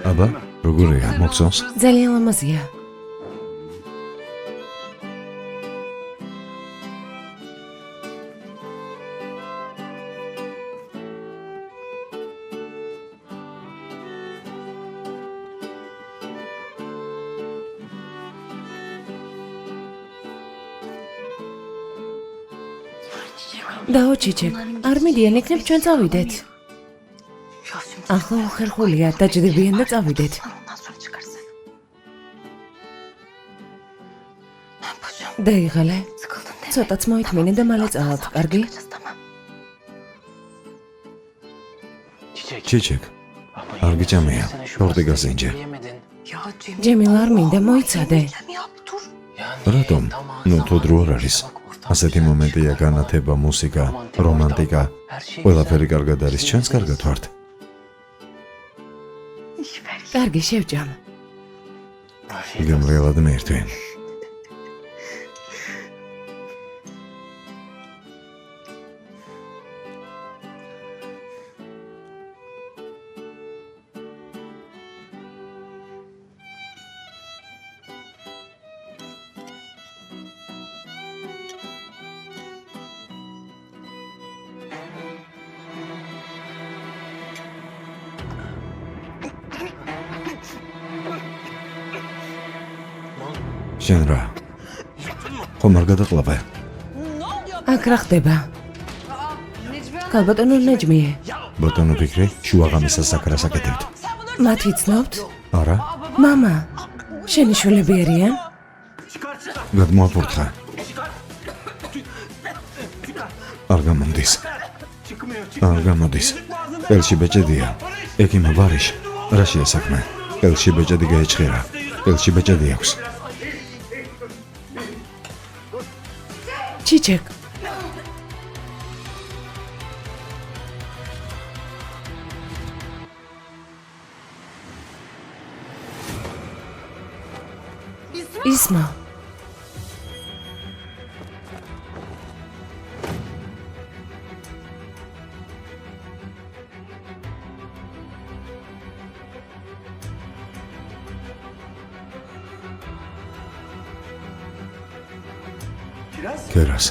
აბა, როგორია, მოგწონს? ძალიან ლამაზია. დაო ჩიჩეკ, არ მიდიან იქნებ ჩვენ წავიდეთ. ახლა უხერხულია, დაჯდებიან და წავიდეთ. დაიღალე. ცოტაც მოითმინე და მალე წავალთ, კარგი? ჩიჩეკ, არ გიჭამია, შორტი გასინჯე. ჯემილ არ მინდა, მოიცადე. რატომ? ნუ თუ დრო არ არის. ასეთი მომენტია განათება, მუსიკა, რომანტიკა. ყველაფერი კარგად არის, ჩვენც კარგად ვართ. კარგი, შევჭამ. გემრიელად მეერთვი. შენ რა? ხომ არ გადაყლაპე? აქ რა ხდება? ქალბატონო ნეჯმიე. ბატონო ფიქრი, შუაღამისას საკრას აკეთებთ. მათ იცნობთ? არა? მამა, შენი შვილები არიან? გადმოაფორთხა. არ გამოდის. არ გამოდის. ყელში ბეჭედია. ექიმ ბარიშ. რა შეასაქმე? ყელში ბეჭედი გაეჭხერა. ყელში ბეჭედი აქვს. ჩიჩეკ. ისმა. კერას.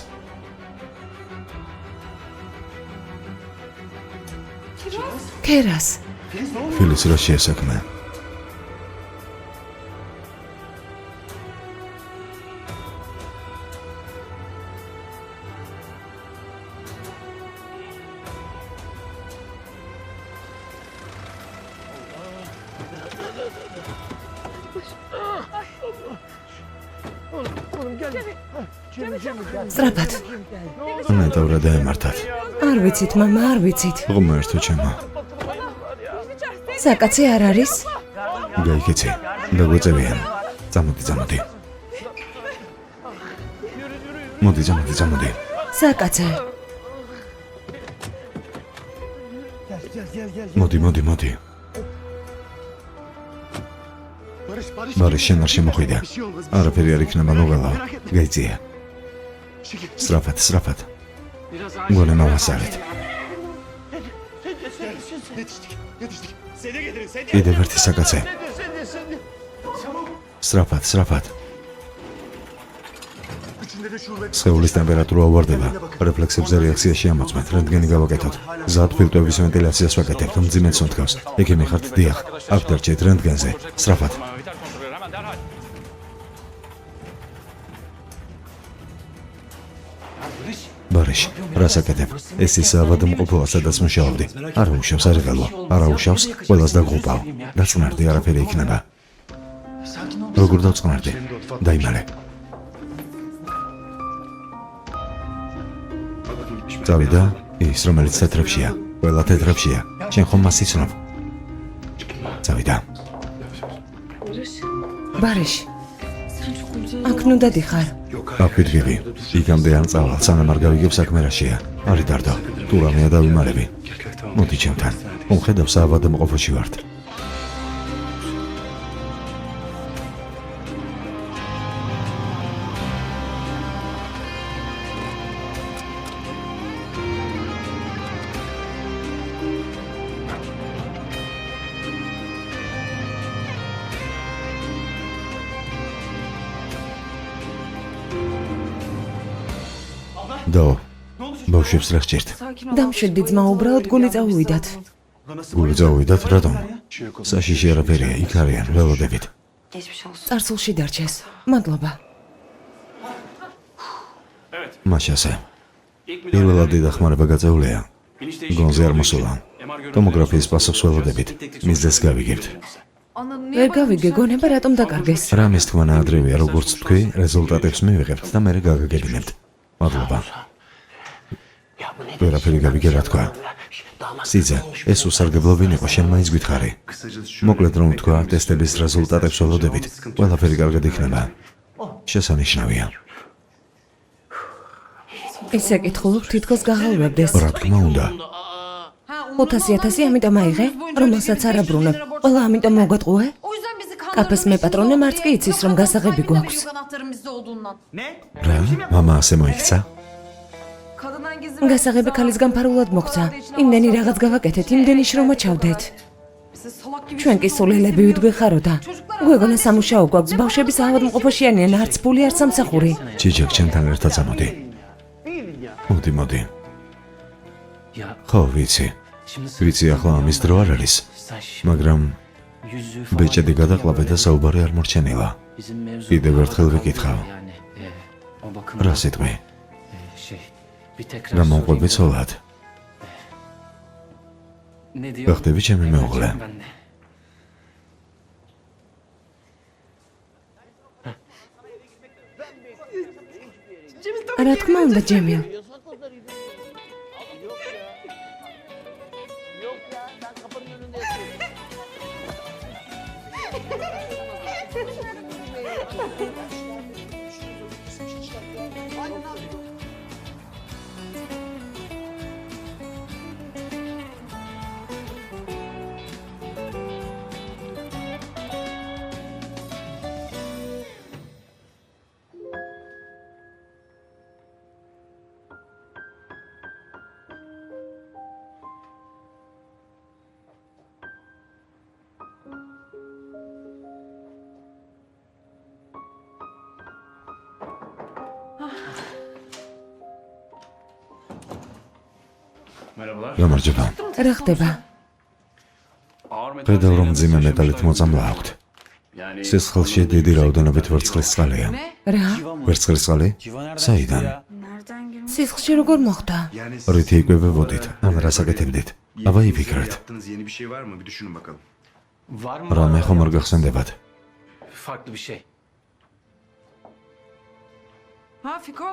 კერას. ფილის რა შეასაქმე? სწრაფად. ნეტავრა დაემართათ. არ ვიცით, მამა, არ ვიცით. ღმერთო ჩემო. საკაცი არ არის? გაიქეცი. დაგვეწევიან. წამოდი. მოდი. საკაცე. მოდი. ბარი შენ არ შემოხვიდე. არაფერი არ იქნება მოგალავ. გაიწია. სწრაფად. გონე მოვასალეთ. კიდევ ერთი საკაცე. სწრაფად. სხეულის ტემპერატურა უვარდება. რეფლექსებზე რეაქცია შეამოწმეთ. რენტგენი გავაკეთოთ. გზად ფილტვების ვენტილაციას ვაკეთებთ. მძიმე ცონთქავს. ექიმი ხართ, დიახ. აქ დარჩეთ რენტგენზე. სწრაფად. ბარიშ, რას აკეთებ? ეს ის ავადმყოფოა, სადაც მუშაობდი. არა უშავს, არ იღალვა. არა უშავს, ყველას დაგღუპავ. დაწნარდი, არაფერი იქნება. როგორ დავწყნარდი? დაიმალე. წავიდა ის, რომელიც თეთრებშია. ყველა თეთრებშია. შენ ხომ მას იცნობ? წავიდა. ბარიშ. აქ ნუ დადიხარ. აფიდგები. იქამდე ან წავალ, სანამ არ გავიგებ საქმე რაშია. არი დარდო. თუ რამეა დავიმალები. მოდი ჩემთან. ხედავ საავადმყოფოში ვართ. დაო, ბავშვებს რა გჭირთ? დამშვიდდი ძმა, უბრალოდ გული წავუვიდათ. გული წავიდათ, რატომ? საშიში არაფერია, იქ არიან, ველოდებით. წარსულში დარჩეს. მადლობა. მაშასე. პირველად დახმარება გაწეულია. გონზე არ მოსულა. ტომოგრაფიის პასუხს ველოდებით. მისდეს გავიგებთ. ვერ გავიგე, გონება რატომ დაკარგეს? რამის თქმანა ადრევია, როგორც თქვი, რეზულტატებს მივიღებთ და მერე გაგაგებინებთ. მადლობა. ვერაფერი გავიგე რა თქვა. სიძე, ეს უსარგებლობინ იყო, შენ მაინც გითხარი. მოკლედ რომ თქვა, ტესტების რეზულტატებს ველოდებით. ყველაფერი კარგად იქნება. შესანიშნავია. ესე კითხულობ, თითქოს გაღალვებდეს. რა თქმა უნდა. 500.000 ამიტომ აიღე, რომელსაც არ აბრუნებ. ყველა ამიტომ მოგატყუე? კაფეს მეპატრონე მარც კი იცის, რომ გასაღები გვაქვს. რა? მამა ასე მოიქცა? გასაღები ქალისგან ფარულად მოგცა. იმდენი რაღაც გავაკეთეთ, იმდენი შრომა ჩავდეთ. ჩვენ კი სულელები ვიდგეხარო და გვეგონა სამუშაო გვაქვს, ბავშვების ავადმყოფოში არიან, არც ფული, არც სამსახური. ჩიჩეკ, ჩემთან ერთად წამოდი. მოდი. ხო, ვიცი. ვიცი, ახლა ამის დრო არ არის. მაგრამ ბეჭედი გადაყლავე და საუბარი არ მორჩენილა. კიდევ ერთხელ ვიკითხავ. რა სიტყვი? რა მომყვები ცოლად? გახდები ჩემი მეუღლე. რა თქმა უნდა, ჯემილ. გამარჯობა. რა ხდება? ხედავ რომ მძიმე მეტალით მოწამლა აქვთ. სისხლში დიდი რაოდენობით ვერცხლის წყალია. რა? ვერცხლის წყალი? საიდან? სისხლში როგორ მოხდა? რითი იკვებებოდით? ან რას აკეთებდით? აბა იფიქრეთ. რამე ხომ არ გახსენდებათ?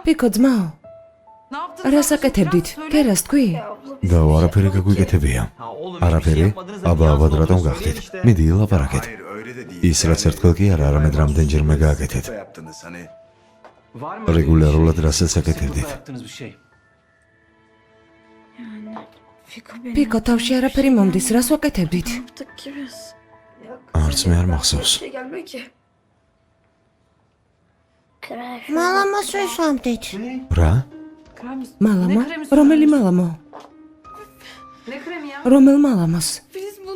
პიკო ძმაო, რას აკეთებდით? კერას თქვი? დაო, არაფერი გაგვიკეთებია. არაფერი? აბა, აბად რატომ გახდით? მიდი, ლაპარაკეთ. ის რაც ერთხელ კი არა, არამედ რამდენჯერმე გააკეთეთ. რეგულარულად რასაც აკეთებდით? პიკო, თავში არაფერი მომდის, რას ვაკეთებდით? არც მე არ მახსოვს. მალამას ვესვამდით. რა? მალამო? რომელი მალამო? რომელ მალამოს?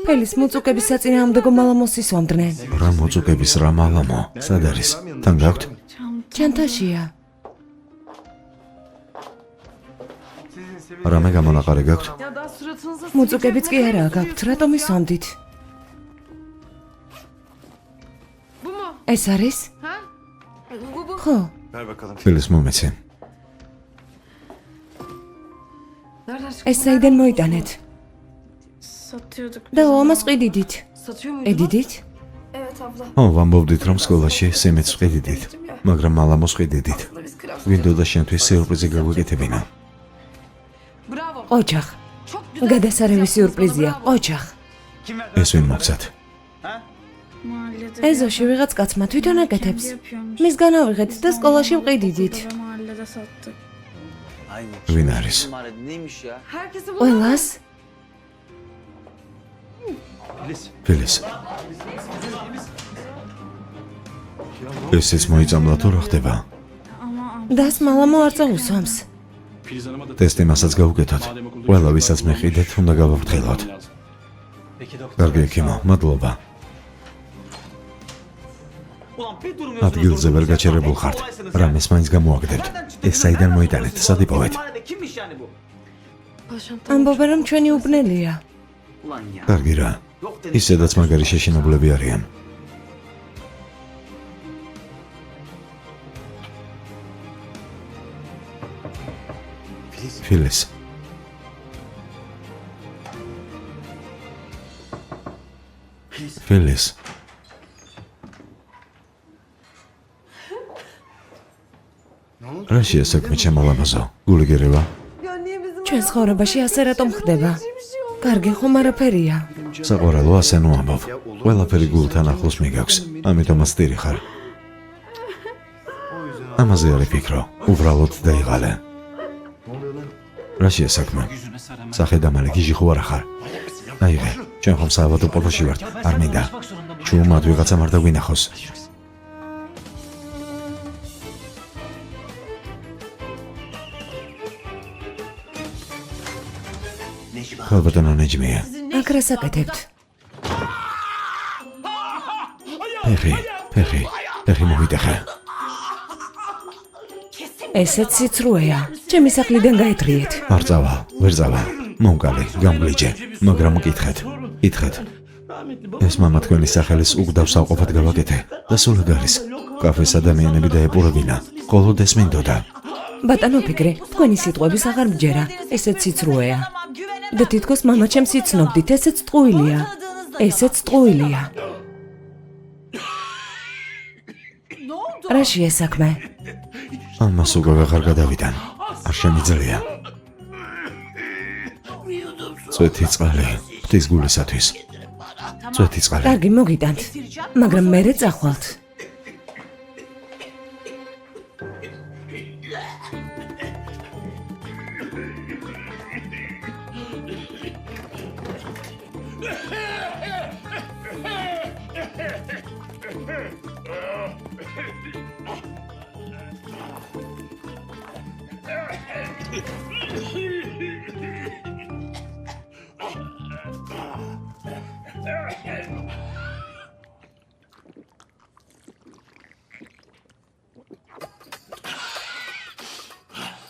ფელის მოწუკების საწინააღმდეგო მალამოს ისვამდნენ. რა მოწუკების რა მალამო? სად არის? თან გაქვთ? ჩანთაშია. რამე გამონაყარე გაქვთ? მოწუკებიც კი არაა გაქვთ, რატომ ისვამდით? ეს არის? ხო. ფილის მომეცი. ეს საიდან მოიტანეთ? და ამას ყიდიდით. ედიდით? ო, ვამბობდით რომ სკოლაში სემეც ყიდიდით, მაგრამ მალამოს ყიდიდით. გვინდოდა შენთვის სიურპრიზი გაგვეკეთებინა. ოჯახ. გადასარევი სიურპრიზია, ოჯახ. ეს ვინ მოგცათ? ეზოში ვიღაც კაცმა თვითონ აკეთებს. მის განავიღეთ და სკოლაში ვყიდიდით. ვინ არის? ყველას? ფილის. ესეც მოიწამლა თუ რა ხდება? დას მალამო არ წაუსვამს. ტესტი მასაც გავუკეთოთ. ყველა ვისაც მეყიდეთ, უნდა გავაფრთხილოთ. კარგი ექიმო, მადლობა. ადგილზე ვერ გაჩერებულ ხართ. რამეს მაინც გამოაგდებთ. ეს საიდან მოიტანეთ? სად იპოვეთ? ამბობენ რომ ჩვენი უბნელია. კარგი რა. ისედაც მაგარი შეშინებულები არიან. ფილის. ფილის. რა შეესაქმე ჩემო ლამაზო? გული გერევა? ჩვენ ცხოვრებაში ასე რატომ ხდება? კარგი ხომ არაფერია. საყვარელო ასე ნუ ამბობ. ყველაფერი გულთან ახლოს მიგაქვს. ამიტომაც დირი ხარ. ამაზე არ ფიქრო. უბრალოდ დაიღალე. რა შეესაქმე? სახედამალი გიჟი ხო არა ხარ? აიღე. ჩვენ ხომ საავადმყოფოში ვართ. არ მინდა. ჩუმად ვიღაცამ არ დაგვინახოს. ხალბატონო ნეჯმია. აქ რას აკეთებთ? ფეხი მოვიდეხე. ესეც სიცრუეა. ჩემი სახლიდან გაეთრიეთ. არ წავალ, ვერ წავალ. მომკალი, გამგლიჯე, მაგრამ მკითხეთ. კითხეთ. ეს მამა თქვენი სახელის უგდავ საყოფად გავაკეთე და სულ არის. კაფეს ადამიანები დაეპურებინა. მხოლოდ ეს მინდოდა. ბატონო ფიქრე, თქვენი სიტყვების აღარ მჯერა. ესეც სიცრუეა. და თითქოს მამა ჩემს იცნობდით, ესეც ტყუილია. ესეც ტყუილია. რა შეესაქმე? ამას უკვე ვეღარ გადავიდან. არ შემიძლია. წვეთი წყალი, ღვთის გულისათვის. წვეთი წყალი. კარგი, მოგიტანთ, მაგრამ მერე წახვალთ.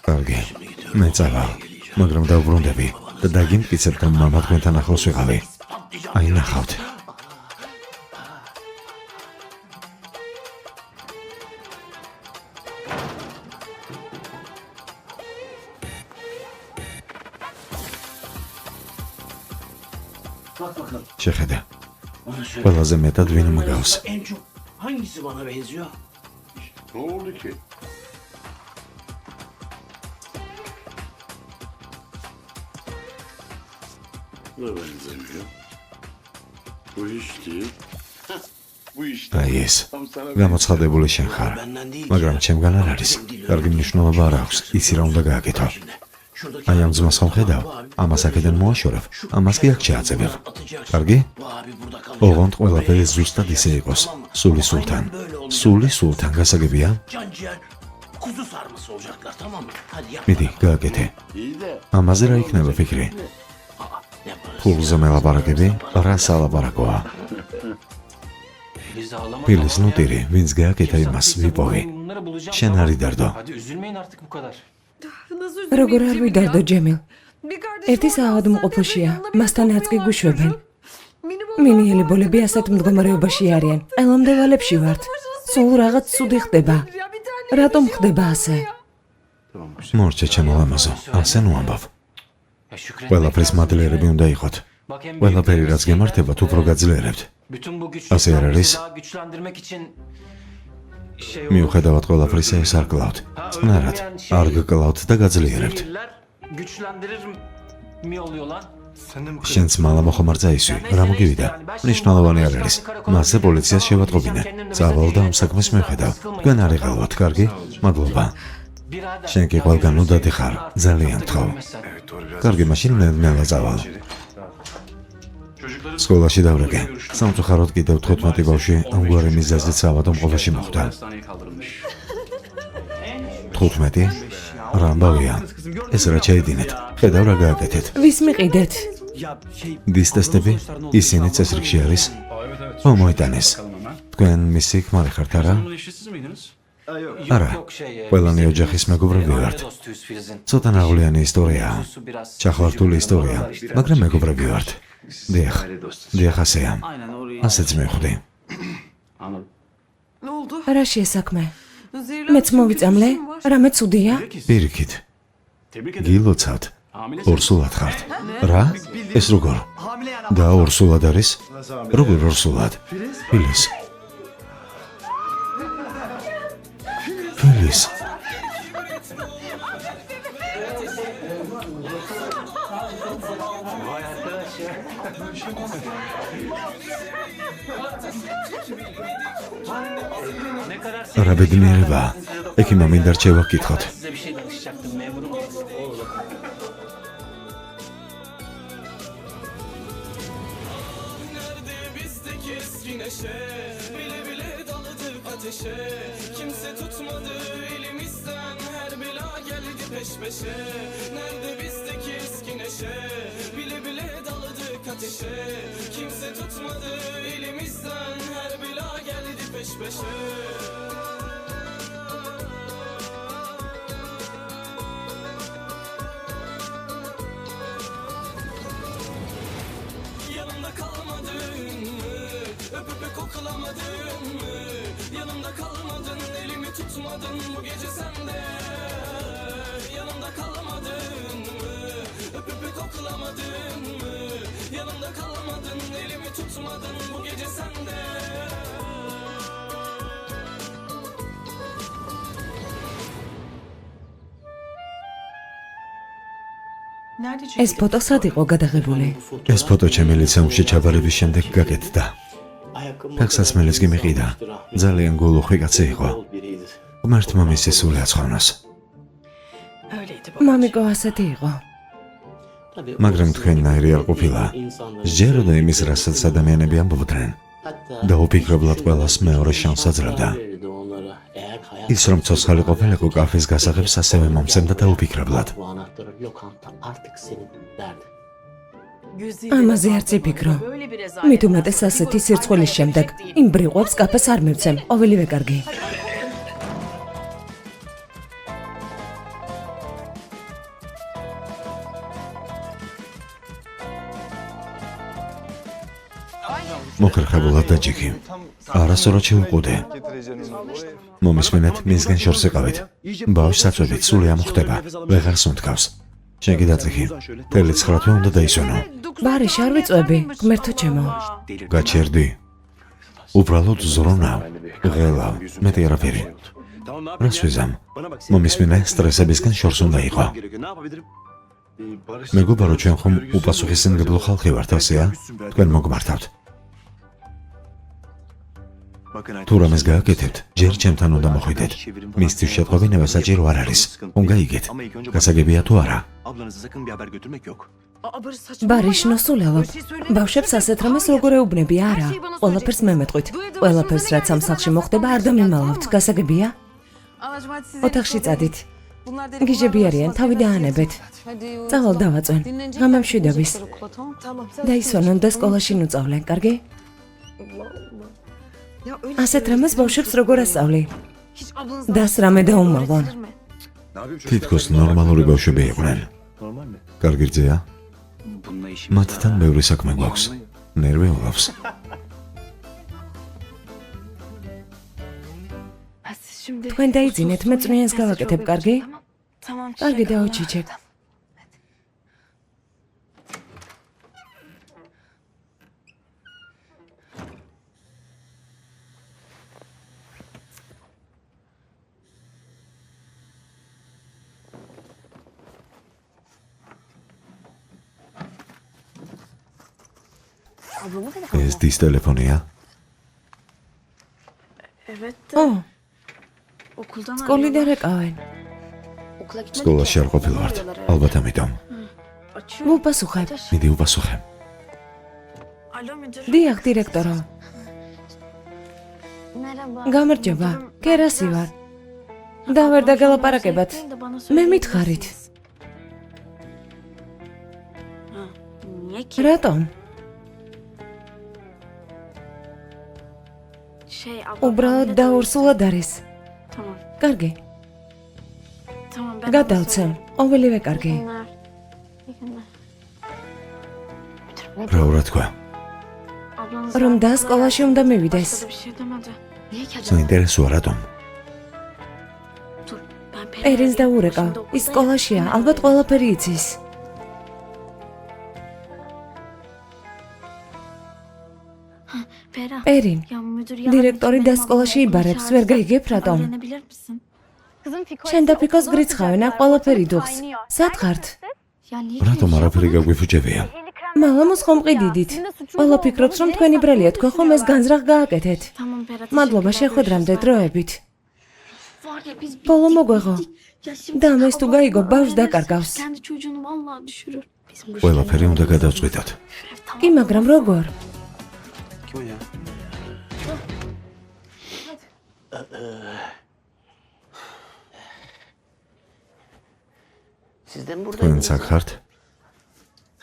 კარგი, მე წავალ, მაგრამ დავბრუნდები და დაგიმტკიცებ, რომ მამა თქვენთან ახლოს ვიყავი. აი ნახავთ. შეხედა. ყველაზე მეტად ვინ მგავს? Hangisi bana benziyor? Ne oldu ki? Bu da benzemiyor. Bu hiç değil. Bu işte. აი ეს. გამოცხადებული შენ ხარ. მაგრამ ჩემგან არ არის. კარგი მნიშვნელობა არ აქვს. ისი რა უნდა გააკეთო. აი ამ ძმას ხომ ხედავ? ამას აქედან მოაშორებ. ამას კი აქ შეაწევებ. კარგი? ოღონდ ყველაფერი ზუსტად ისე იყოს. სული სულთან გასაგებია? Kuzu sarması olacaklar, tamam mı? Hadi yap. მიდი, გააკეთე. İyi de ამაზე რა იქნება ფიქრი? ფულზე მელაპარაკები? რა სალაპარაკოა? ფილის ნუტირი, ვინც გააკეთა იმას, ვიპოვე. შენ არ იდარდო. Hadi üzülmeyin artık bu kadar. როგორ არ ვიდარდო ჯემილ? ერთი საავადმყოფოშია, მასთანაც კი გვიშვებენ. მინიელი ბოლები ასეთ მდგომარეობაში არიან. ყელამდევალებში ვართ. სულ რაღაც ცუდი ხდება. რატომ ხდება ასე? მორჩა ჩემო ლამაზო, ასე ნუ ამბავ. ყველაფრის მადლიერები უნდა იყოთ. ყველაფერი რაც გემართებათ, უფრო გაძლიერებთ. Bütün bu Asya yararız. daha güçlendirmek için მიუხედავად ყველაფრისა ეს არ კლავთ. წნარად, არ გკლავთ და გაძლიერებთ. güçlendirir mi oluyor lan? შენც მალამ ხომ არ წაისვი, რა მოგივიდა? მნიშვნელოვანი არ არის. მასზე პოლიციას შევატყობინე. წავალ და ამ საქმეს მივხედავ. თქვენ არ იყავთ, კარგი? მადლობა. Birader. შენ კი ყველგან უდადი ხარ, ძალიან თხოვ. კარგი, მაშინ ნელა წავალ. სკოლაში დავრეკე. სამწუხაროდ კიდევ 15 ბავშვი ამგვარი მიზეზით საავადმყოფოში მოხვდა. 15? რა ამბავია? ეს რა ჩაიდინეთ? ხედავ რა გააკეთეთ. ვის მიყიდეთ? დის ტესტები? ისინი წესრიგში არის? მოიტანეს. თქვენ მისი ქმარი ხართ არა? Bunun eşi siz miydiniz? არა. ყველანი ოჯახის მეგობრები ვართ. ცოტა ნაღვლიანი ისტორიაა. ჩახლართული ისტორია, მაგრამ მეგობრები ვართ. დიახ, ასეა. Aynen orayı. ასეც მივხვდი. Anladım. რა შეესაქმე? მეც მოვიწამლე? რამე ცუდია? პირიქით. Tebrik ederim. გილოცავთ. Hamilesiniz. ორსულად ხართ. რა? ეს როგორ? და ორსულად არის? როგორ ორსულად? ფილის. ფილის. Ne kadar რა ბედნიერება. ექიმმა მინდა რჩევა გკითხოთ. size bir şey danışacaktım memurum. Bizdeki eski neşe bile bile daladık ateşe. Kimse tutmadı elimizden, her bela geldi peş peşe. Nerede bizdeki eski neşe bile bile daladık ateşe. Kimse tutmadı elimizden, her bela geldi peş peşe. Yanımda kalmadın mı? Öpüp koklamadın mı? Yanımda kalmadın, elimi tutmadın bu gece sende. Yanımda kalmadın mı? Öpüp koklamadın mı? Yanımda kalmadın, elimi tutmadın bu gece sende. ეს ფოტო სად იყო გადაღებული? ეს ფოტო ჩემი ლიცეუმში ჩაბარების შემდეგ გაკეთდა. ფეხსაცმელიც კი მიყიდა. ძალიან გულუხვი კაცი იყო. ღმერთმა მისი სული აცხოვნოს. მამიკო ასეთი იყო. მაგრამ თქვენნაირი არ ყოფილა. სჯეროდა იმის, რასაც ადამიანები ამბობდნენ. და უფიქრებლად ყველას მეორე შანსს აძლევდა. ის რომ ცოცხალი ყოფილიყო კაფეს გასაღებს ასევე მომცემდა და უფიქრებლად. Bu anahtarı lokanta artık senin derdi. ამაზე არც იფიქრო. მით უმეტეს ასეთი სირცხვილის შემდეგ იმ ბრიყვებს კაფეს არ მივცემ. ყოველივე კარგი. მოხერხებულად დაჯიქი. არასწორად შევუყუდე. მომისმენთ, მისგან შორს ეყავით. ბავშვს აწვევით, სული ამოხდება. ვეღარ სუნთქავს. შენ კი დაწიქი. თელი 9 თვე უნდა დაისვენო. ბარიშ არ ვიწვევი, ღმერთო ჩემო. გაჩერდი. უბრალოდ ზრუნავ. ღელავ. მეტი არაფერი. რას ვიზამ? მომისმენე, სტრესებისგან შორს უნდა იყო. მეგობარო, ჩვენ ხომ უპასუხისმგებლო ხალხი ვართ, ასეა? თქვენ მოგმართავთ. თუ რამეს გააკეთებთ, ჯერ ჩემთან უნდა მოხვიდეთ. მისთვის შეტყობინება საჭირო არ არის. უნდა იგეთ. გასაგებია თუ არა? Ablanızı sakın bir haber götürmek yok. ბარიშ ნოსულელობ. ბავშვებს ასეთ რამეს როგორ ეუბნები, არა? ყველაფერს მე მეტყვით. ყველაფერს რაც ამ სახლში მოხდება არ დამიმალავთ. გასაგებია? ოთახში წადით. გიჟები არიან, თავი დაანებეთ. წავალ დავაწვენ. ღამე მშვიდობის. დაისვენონ და სკოლაში ნუწავლენ, კარგი? ასეთ რამეს ბავშვებს როგორ ასწავლი? დას რამე დაუმალვონ. თითქოს ნორმალური ბავშვები იყვნენ. Normal mi? კარგი გზია? Bununla işimiz მათთან ბევრი საქმე გვაქვს. ნერვეულობს. თქვენ დაიძინეთ, მე წვნიანს გავაკეთებ, კარგი? კარგი დაუჩიჩებ. ეს დის ტელეფონია? ო, სკოლიდან ეკავენ. სკოლაში არ ყოფილვართ. ალბათ ამიტომ. ვუპასუხებ. მიდი უპასუხე. დიახ, დირექტორო. გამარჯობა, კერასი ვარ. და ვერ დაგელაპარაკებათ. მე მითხარით. რატომ? უბრალოდ დაურსულად არის. Tamam. კარგი, Tamam ben გადავცემ. ყოველივე კარგი. İyi günler. რა უნდა თქვა? Ablanız რომ და სკოლაში უნდა მივიდეს. başka da bir şey demedi. Niye ki acaba? საინტერესოა რატომ? Dur ben პერინს დაურეკავ. ის სკოლაშია, ალბათ ყველაფერი იცის. Pera. პერინ, Ya müdür ya. დირექტორი და სკოლაში იბარებს, ვერ გაიგებ რატომ? Öğrenebilir misin? შენ და ფიქოს გრიცხავენ, აქ ყველაფერი დუხს. სად ხართ? Ya niye რატომ არაფერი გაგვიფუჭებია? მამამოს ხომ ყიდიდით. ყველა ფიქრობს, რომ თქვენი ბრალია თქვენ ხომ ეს განზრახ გააკეთეთ. Tamam Pera. მადლობა შეხვედრამდე დროებით. Var ya biz ბოლო მოგვეღო. Ya şimdi და ამას თუ გაიგო, ბავშვს დაკარგავს. kendi çocuğunu vallahi düşürür. Bizim bu ყველაფერი უნდა გადავწყვიტოთ. კი, მაგრამ როგორ? Kim o ya? Siz de mi თქვენ buradaydınız? აქ ხართ?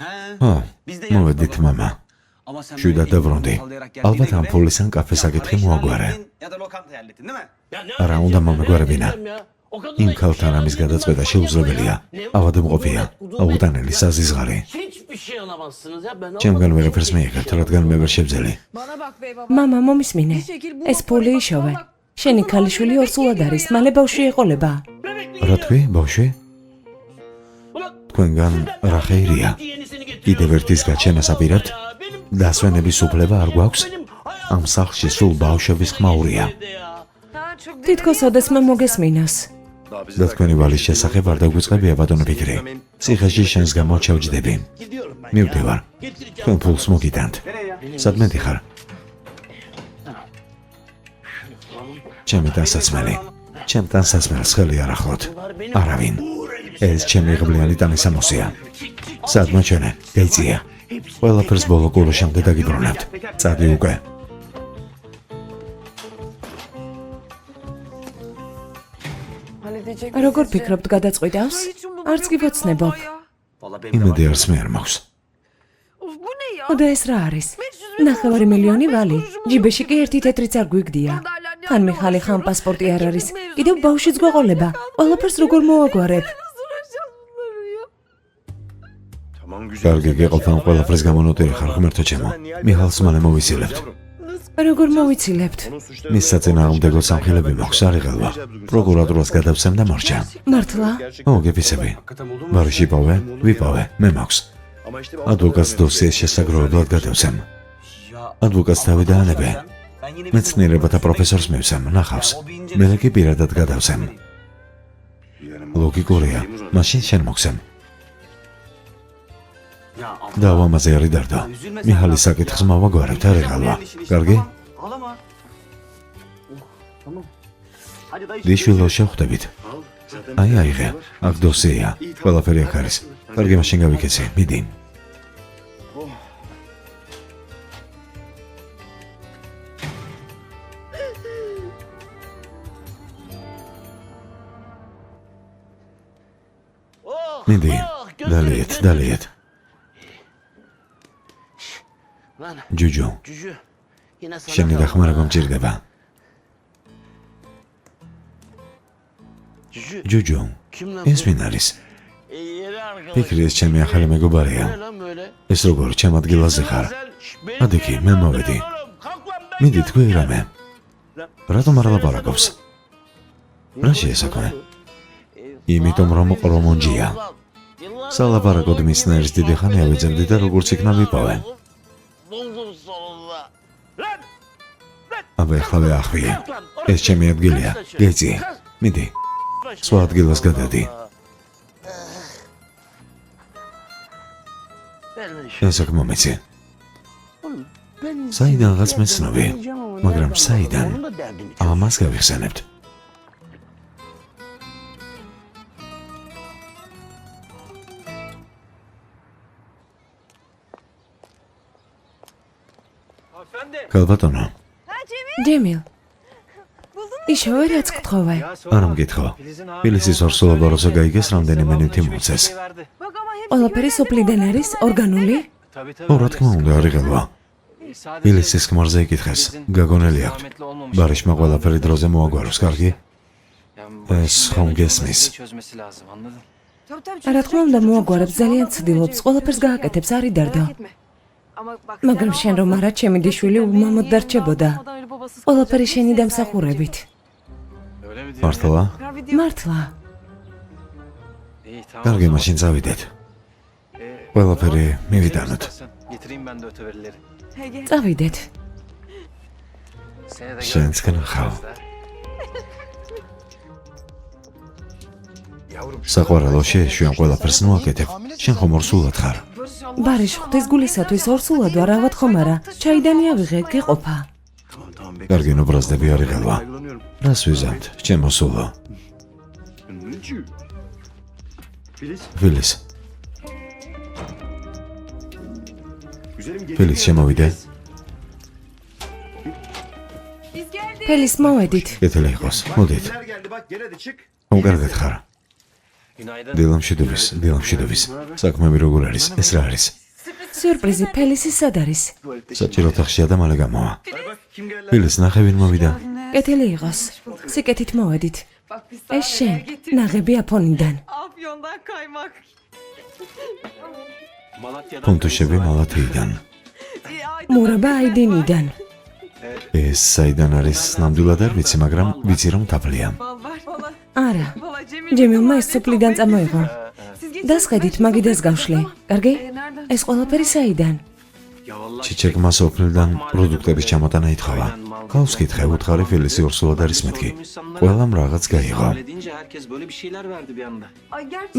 He. ო, Biz de მოვედით მამა. Ama sen შვიდად დავრუნდი. ალბათ ამ ფულის ან კაფეს ya აკითხი para მოაგვარე. işini hallettin ya da lokanta hallettin değil mi? Ya ne არა უნდა მომეგვარებინა. იმ ქალთან ამის გადაწყვეტა შეუძლებელია. ავადმყოფია. აუტანელი საზიზღარი. Hiçbir şey alamazsınız ya. Ben ჩემგან ვერაფერს მიიღებთ, რადგან მე ვერ შევძელი. მამა მომისმინე. ეს ფული იშოვე. შენი ქალიშვილი ორსულად არის, მალე ბავშვი ეყოლება. რა თქვი, ბავშვი? თქვენგან რა ხეირია? კიდევ ერთის გაჩენას აპირებთ? დასვენების უფლება არ გვაქვს? ამ სახლში სულ ბავშვების ხმაურია. თითქოს ოდესმე მოგესმინოს. და თქვენი ვალის შესახებ არ დაგვიწყებია ბატონო ფიქრი. ციხეში შენს გამო ჩავჯდები. gidiyorum ben. მივდივარ. თქვენ ფულს მოგიტანთ. სადმე დიხარ? ჩემი დასაცმელი. ჩემთან სასმელს ხელი არ ახლოთ. არავინ. ეს ჩემი ღბლიანი ტანისამოსია. სადმე ჩვენე, გეიცია. ყველაფერს ბოლო კულუშამდე დაგიბრუნებთ. წადი უკვე. როგორ ფიქრობთ გადაწყვიტავს? არც კი ვოცნებობ. Vallahi benim de var. იმედი არც მე არ მაქვს. და ეს რა არის? 9 მილიონი ვალი. ჯიბეში კი ერთი თეთრიც არ გვიგდია. ხან მიხალი, ხან პასპორტი არ არის. კიდევ ბავშვიც გვეყოლება. ყველაფერს როგორ მოვაგვარებ? კარგი გეყოფან ყველაფერს გამონოტირი ხარ ღმერთო ჩემო. მიხალს მალე მოვიცილებთ. როგორ მოვიცილებთ? მის საწინააღმდეგო სამხილები მაქვს არიღელვა. პროკურატურას გადავცემ და მარჩა. მართლა? ო, გეფიცები. ბარიში პავე, ვიპავე, მე მაქვს. ადვოკატს დოსიეს შესაგროვებლად გადავცემ. ადვოკატს თავი დაანებე. მეცნიერებათა პროფესორს მივცემ, ნახავს. მე კი პირადად გადავცემ. ლოგიკურია, მაშინ შენ მოგცემ. Ya abla. და ამაზე არ იდარდო. მიხალის საკითხს მოვაგვარებთ არიღელვა. კარგი? Ağlama. Tamam. Hadi dayı. დიშვილო შევხვდებით. აი აიღე, აქ დოსია. ყველაფერი აქ არის. კარგი, მაშინ გავიქეცი. მიდი. მიდი. დალიეთ. Lan ჯუჯუ, cücü. Yine sana შენი დახმარება მჭირდება. Cücü. ჯუჯუ, Kim lan ეს ვინ არის? Yeni arkadaş. ფიქრი ეს ჩემი ახალი მეგობარია. Ne lan böyle? ეს როგორ ჩემ ადგილაზე ხარ? Sen ადიქი, მე მოვედი. Kalk lan ben. მიდი თქვი რამე. რატომ არ ლაპარაკობს? რა შეესაქმე? იმიტომ რომ ყრომონჯია. სალაპარაკოდ მისნაირს დიდი ხანი ავეძებდი და როგორც იქნა ვიპოვე. Buldum sonunda. Lan. აბა ეხლავე ახვიე. ეს ჩემი ადგილია. გეცი. მიდი. სხვა ადგილას გადადი. ეს აქ მომეცი. საიდანღაც მეცნობი, მაგრამ საიდან? ამას გავიხსენებთ. კალბატონო, ჯემილ. იშოვე რაც გთხოვე. არ მგითხო. ფილისის ორსულობა როცა გაიგეს, რამდენიმე ნივთი მომცეს. ყველაფერი სოფლიდან არის, ორგანული? ო, რა თქმა უნდა, არიღელვა. ილისის ქმარზე იკითხეს. გაგონელი აქვთ. ბარიშმა ყველაფერი დროზე მოაგვაროს, კარგი? ეს ხომ გესმის? რა თქმა უნდა მოაგვარებს, ძალიან ცდილობს, ყველაფერს გააკეთებს, არ იდარდო. მაგრამ შენ რომ არა, ჩემი დიშვილი უმამოდ დარჩებოდა. ყველაფერი შენი დამსახურებით. მართლა? მართლა. კარგი, მაშინ წავიდეთ. ყველაფერი მივიტანოთ. წავიდეთ. შენցკენ ხავ. საყვარელოში ჩვენ ყველაფერს ნუაკეთებ. შენ ხომ ორსულად ხარ? ბარიშ ღვთის გულისათვის ორსულად ვარ, ავად ხომ არა? ჩაიდანი ავიღე, გიყოფა. კარგი, ნუბრაზდები არ იღელვა. რას ვიზამთ, ჩემო სულო? Filiz. Filiz, შემოვიდე. ფელის მოვედით. კეთილი იყოს. მოდით. ხომ კარგად ხარ? დილამშვიდობის. საქმეები როგორ არის? ეს რა არის? სიურპრიზი, ფელისი სად არის? საჭირო ოთახშია და მალე გამოვა. Filiz, ნახე ვინ მოვიდა. კეთილი იყოს. სიკეთით მოვედით. ეს შენ, ნაღები აფონიდან. ფუნტუშები მალათეიდან. მურაბა აიდინიდან. ეს საიდან არის ნამდვილად არ ვიცი, მაგრამ ვიცი რომ თაფლია. არა, ჯემილმა ეს სოფლიდან წამოიღო. დასხედით, მაგიდას გავშლი. კარგი? ეს ყველაფერი საიდან? ჩიჩეკმა სოფლიდან პროდუქტების ჩამოტანა ითხოვა. გავს კითხე, უთხარი Filiz'i ორსულად არის მეთქი. ყველამ რაღაც გაიღო.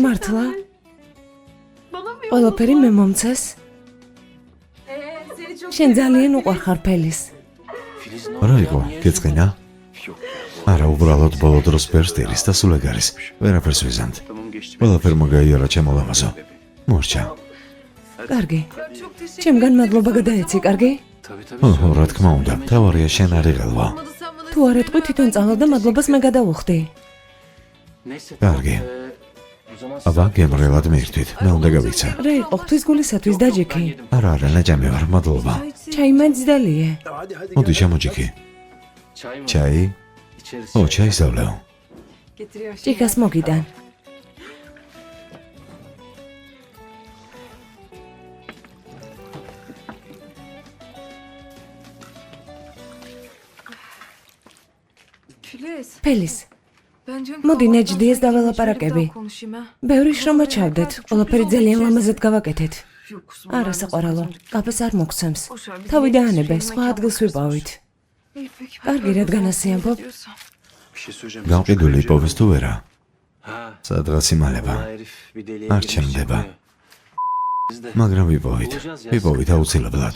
მართლა? ყველაფერი მე მომცეს? შენ ძალიან უყვარხარ ფელის. რა იყო? გეწყინა? არა, უბრალოდ ბოლო დროს ბერსტირის და სულ ეგ არის. ვერაფერს ვიზამთ. ყველაფერმა გაიარა ჩემო ლამაზო. მორჩა. კარგი. ჩემგან მადლობა გადაეცი, კარგი? ოჰო, რა თქმა უნდა, თავარია შენ არ იღელვა. თუ არ ეტყვი, თვითონ წავალ და მადლობას მე გადავუხდი. კარგი. აბა, გემრიელად მიირთვით, მე უნდა გავიქცა. რა იყო ღვთის გულისათვის დაჯექი? არა, ნაჯამი ვარ, მადლობა. ჩაი მაძდალიე. მოდი შემოჯიქი. ჩაი? ო, ჩაის დავლევ. ჭიქას მოგიდან. ფელის. მოდი ნეჯდიეს დაველაპარაკები. ბევრი შრომა ჩავდეთ, ყველაფერი ძალიან ლამაზად გავაკეთეთ. არა საყვარელო, კაფეს არ მოგცემს. თავი დაანებე, სხვა ადგილს ვიპოვით. კარგი, რადგან ასე ამბობ? გამყიდული იპოვეს თუ ვერა? სადღაც იმალება. არ ჩემდება. მაგრამ ვიპოვით აუცილებლად.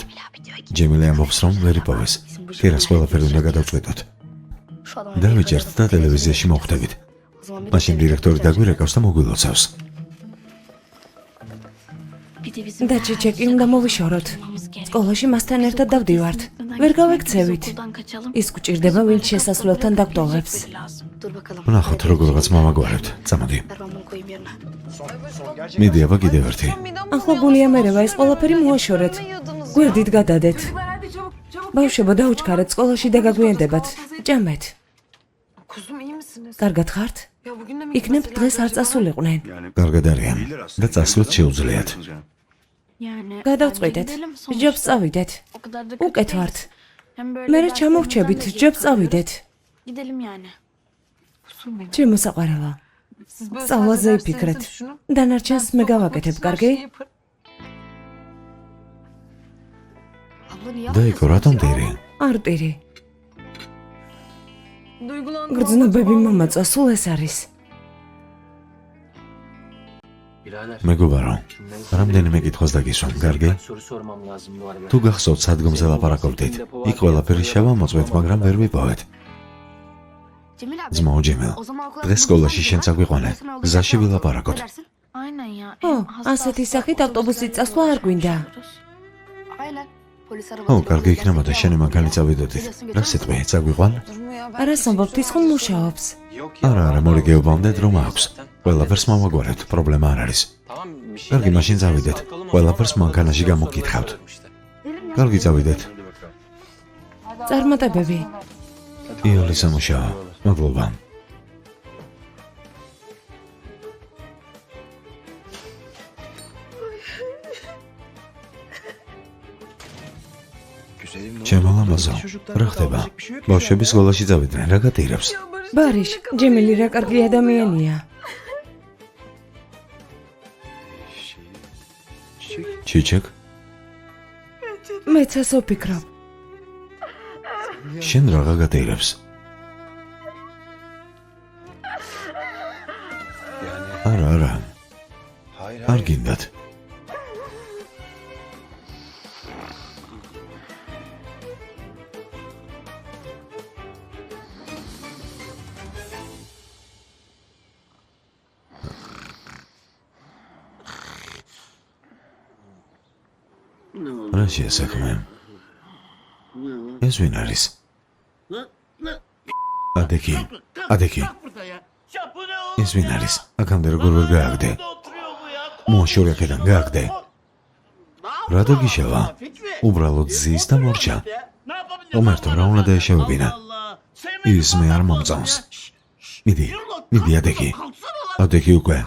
ჯემილე ამბობს რომ ვერ იპოვეს. კერას ყველაფერი უნდა გადავწყვეტოთ. დავიჯერთ და ტელევიზიაში მოვხვდებით. მაშინ დირექტორი დაგვირეკავს და მოგვილოცავს. და ჩიჩეკი უნდა მოვიშოროთ. სკოლაში მასთან ერთად დავდივართ. ვერ გავექცევით. ის გვჭირდება ვინც შესასვლელთან დაგვტოვებს. ვნახოთ როგორღაც მოვაგვარებთ. წამოდი. მიდი, აბა კიდევ ერთი. ახლა გულიამერევა, ეს ყველაფერი მოაშორეთ. გვერდით გადადეთ. ბავშვებო, დაუჩქარეთ სკოლაში და გაგვიანდებათ. ჭამეთ. კარგად ხართ? იქნებ დღეს არ წასულიყვნენ. კარგად არიან და წასვლით შეუძლიათ. გადავწყვიტეთ. ჯობს წავიდეთ. უკეთ ვართ. მერე ჩამოვჩებით, ჯობს წავიდეთ. ჩემო საყვარელო. სწავლაზე იფიქრეთ. დანარჩენს მე გავაკეთებ, კარგი? დაიკო, რატომ დირი? არ პირი. გრძნობები მომაწვა, სულ ეს არის. მეგობარო, რამდენიმე კითხვას დაგისვამ, კარგი? თუ გახსოვთ სადგომზე ლაპარაკობდით, იქ ყველაფერი შევამოწმეთ, მაგრამ ვერ ვიპოვეთ. ძმაო ჯემილ, დღეს სკოლაში შენ წაგვიყვანე, გზაში ვილაპარაკოთ. ო, ასეთი სახით ავტობუსით წასვლა არ გვინდა. ო, კარგი იქნებოდა შენი მანქანით წავიდოდით. რა სიტყვი, წაგვიყვან? არას ამბობთ, ის ხომ მუშაობს. არა, მორიგეობამდე დრო მაქვს. ყველაფერს მოვაგვარებთ, პრობლემა არ არის. კარგი, მაშინ წავიდეთ. ყველაფერს მანქანაში გამოგკითხავთ. კარგი, წავიდეთ. წარმატებები. იოლი სამუშაო. მადლობა. ჩემო ლამაზო, რა ხდება? ბავშვები სკოლაში წავიდნენ, რა გატირებს? ბარიშ, ჯემილი რა კარგი ადამიანია. ჩიჩეკ, მეც ასე ვფიქრობ. შენ რაღა გატირებს? არა. არ გინდათ. რა შეესაქმე? ეს ვინ არის? ადექი. ეს ვინ არის? აქამდე როგორ ვერ გააგდე? მოაშორე აქედან, გააგდე. რა დაგიშავა? უბრალოდ ზის და მორჩა. ომერთო, რა უნდა დაეშევებინა? ის მე არ მომწონს. მიდი ადექი. ადექი უკვე.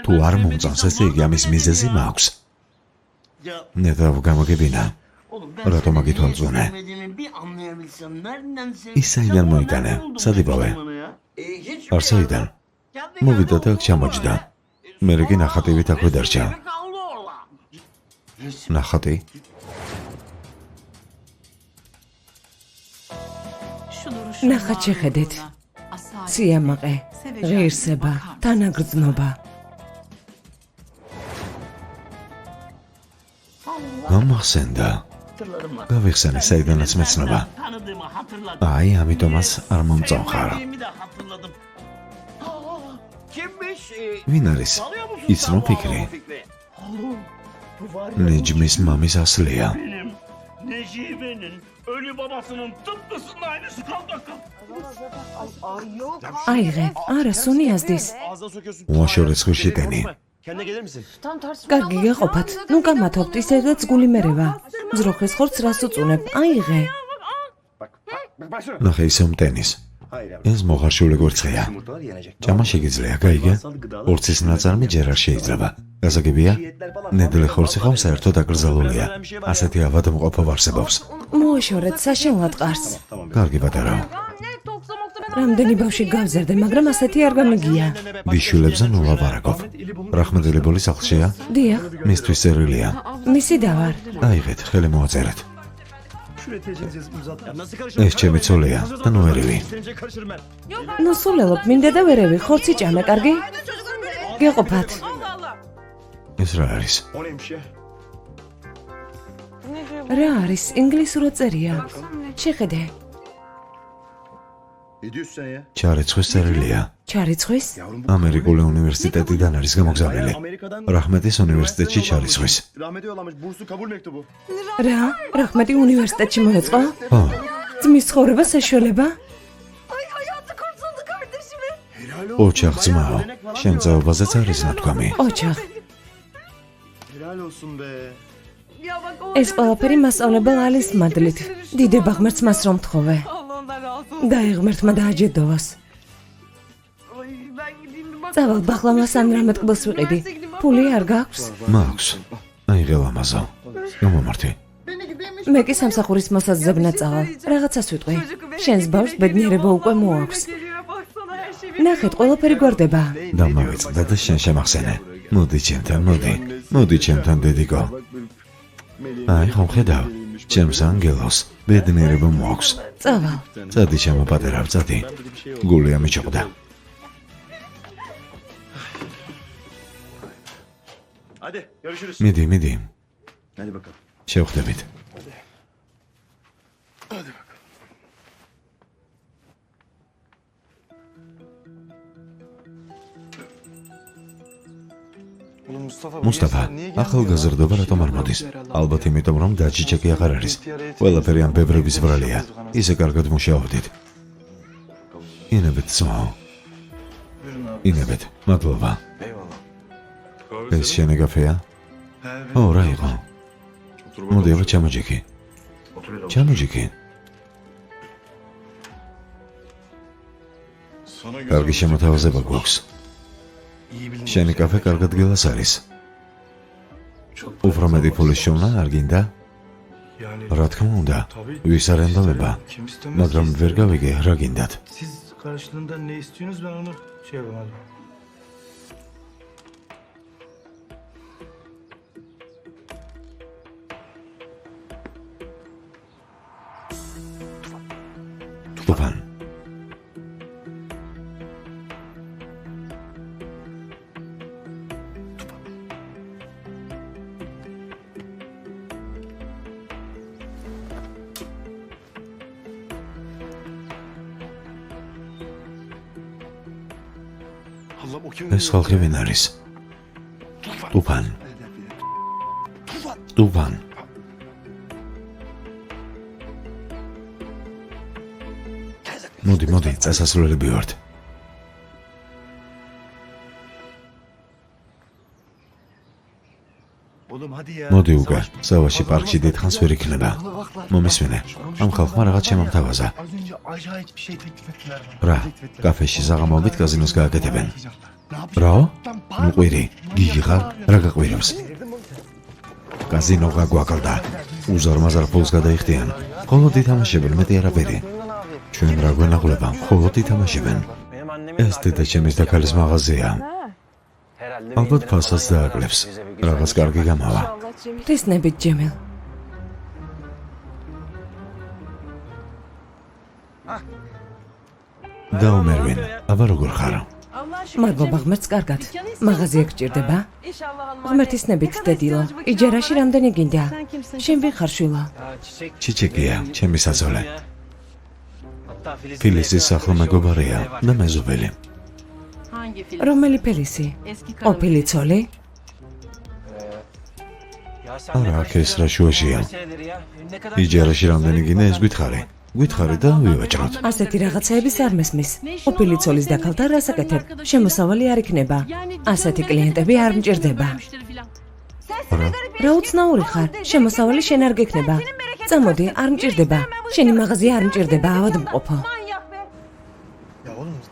თუ არ მომწონს, ესე იგი ამის მიზეზი მაქვს. ნეტავ გამოგებინა. რატომ აგითვალწუნე? ის საიდან მოიტანა? სადიბავე? არსაიდან? მოვიდა და ჩამოჯდა. მერე კი ნახატივით აქვე დარჩა. ნახატი? ნახატ შეხედეთ. სიამაყე, ღირსება, თანაგრძნობა. გამახსენდა. გავიხსენე საიდანაც მეცნობა. აი, ამიტომაც არ მომწონხარ. ვინ არის? იცნო ფიქრი. Necmi's mamiz Aslı'ya. Necibe'nin ölü babasının tıpkısının aynısı kaldı. აიღე, არა, სუნი აზდის. უაშორეს ხშირდენი. Kendine gelir misin? კარგი გაყოფათ. ნუ გამათობთ, ისედაც გული მერევა. ძროხეს ხორცს რას უწუნებ? აიღე. ნახე ისე მტენის. ეს მოხარშული გვერდია. ჭამა შეგიძლია, გაიგე? ორცის ნაწარმი ჯერ არ შეიძლება. გასაგებია? ნედლი ხორცი ხომ საერთოდ აკრძალულია. ასეთი ავადმყოფობა არსებობს. მოაშორეთ საშინლად ყარს. კარგი პატარა. რამდენი ბავშვი გავზერდე, მაგრამ ასეთი არ გამიგია. ბიშულებზე ნუ ლაპარაკობ. რახმეტილებული სახლშია? დიახ, მისთვის წერილია. მისი დავარ. აიღეთ, ხელი მოაწერეთ. ეს ჩემი ცოლია და ნუერივი. ნუ სულელობ, მინდა და ვერევი, ხორცი ჭამე, კარგი? გეყოფათ. ეს რა არის? რა არის? ინგლისურად წერია. შეხედე. ჩარიცხვის წერილია. ჩარიცხვის? ამერიკული უნივერსიტეტიდან არის გამოგზავნილი. რაჰმეტის უნივერსიტეტში ჩარიცხვის. რა? რაჰმეტი უნივერსიტეტში მოეწყო? ხო, ძმის ცხოვრება საშუალება? ოჩახ ძმაო, შენ წაობაზეც არის ნათქვამი. ოჩახ. ეს ყველაფერი მასწავლებელ ალის მადლით. დიდება ღმერთს მას რომ თხოვე. დაიღმერთმა დააჯედოვოს. წავალ ბახლავას ან რამე ტკბილს ვიყიდი. ფული არ გაქვს? მაქვს. აიღე ლამაზო. გამომართი. მე კი სამსახურის მოსაზრებნა წავალ. რაღაცას ვიტყვი. შენს ბავშვს ბედნიერება უკვე მოაქვს. ნახეთ, ყველაფერი გვარდება. დამავიწყდა და შენ შემახსენე. მოდი ჩემთან, მოდი. მოდი ჩემთან, დედიკო. აი, ხომ ხედავ? ჩემს ანგელოს ბედნიერება მოაქვს. წავალ. წადი ჩემო პატარა, წადი. გული ამიჩოყდა. Hadi görüşürüz. მიდი. Hadi bakalım. შევხვდებით. მუსტაფა, ახალგაზრდობა რატომ არ მოდის? ალბათ იმიტომ, რომ დაჯიჭეკი აღარ არის. ყველაფერი ამ ბებრების ბრალია. ისე კარგად მუშაობდით. ინებეთ ძმაო. ინებეთ, მადლობა. ეს შენი კაფეა? ო, რა იყო? მოდი, აბა ჩამოჯიქი. ჩამოჯიქი. კარგი შემოთავაზება გვაქვს. შენი კაფე კარგად გელას არის. უფრო მეტი ფულის შოვნა არ გინდა? რა თქმა უნდა, ვის არ ენდობება, მაგრამ ვერ გავიგე რა გინდათ. Siz karşılığında ne istiyorsunuz ben onu şey yapamadım. Tufan. ეს ხალხი ვინ არის? Tufan. Tufan. მოდი, წასასვლელები ვართ. მოდი უკვე, სავაში პარკში დიდხანს ვერ იქნება. მომისმენე, ამ ხალხმა რაღაც შემამთავაზა. Az önce acayip bir şey teklif ettiler bana. რა, კაფეში საღამოობით კაზინოს გააკეთებენ. რა? ნუ ყვირი, გიგი ხარ? რა გაყვირებს? კაზინო გაგვაკლდა. უზარმაზარ ფულს გადაიხდიან. მხოლოდ ითამაშებენ, მეტი არაფერი. ჩვენ რა გვენაღლება, მხოლოდ ითამაშებენ. Benim annemin ეს დედაჩემის და ქალის მაღაზია. herhalde ალბათ ფასას დააკლებს. რაღაც კარგი გამავა. თესნებით ჯემილ. დაუმერვინ, აბა როგორ ხარ? მადლობა ღმერთს კარგად. მაღაზია გჭირდება? ღმერთისნებით დედილო. იჯარაში რამდენი გინდა? შენ ვინ ხარ შვილო? çiçek ჩიჩეკია, ჩემი საძოლე. hatta Filiz ფილისის სახლ მეგობარია და მეზობელი. რომელი ფელისი? ოფილი ცოლი? ya sen არა, აქ ეს რა შუაშია. nedir ya? Ne kadar იჯარაში რამდენი გინდა ეს გითხარი. გითხარი და ვივაჭროთ. ასეთი რაღაცეების არ მესმის. ოფილი ცოლის დაკალთა რას აკეთებ? შემოსავალი არ იქნება. ასეთი კლიენტები არ მჭირდება. რა უცნაური ხარ? შემოსავალი შენ არ გექნება. წამოდი, არ მჭირდება. შენი მაღაზია არ მჭირდება, ავადმყოფო.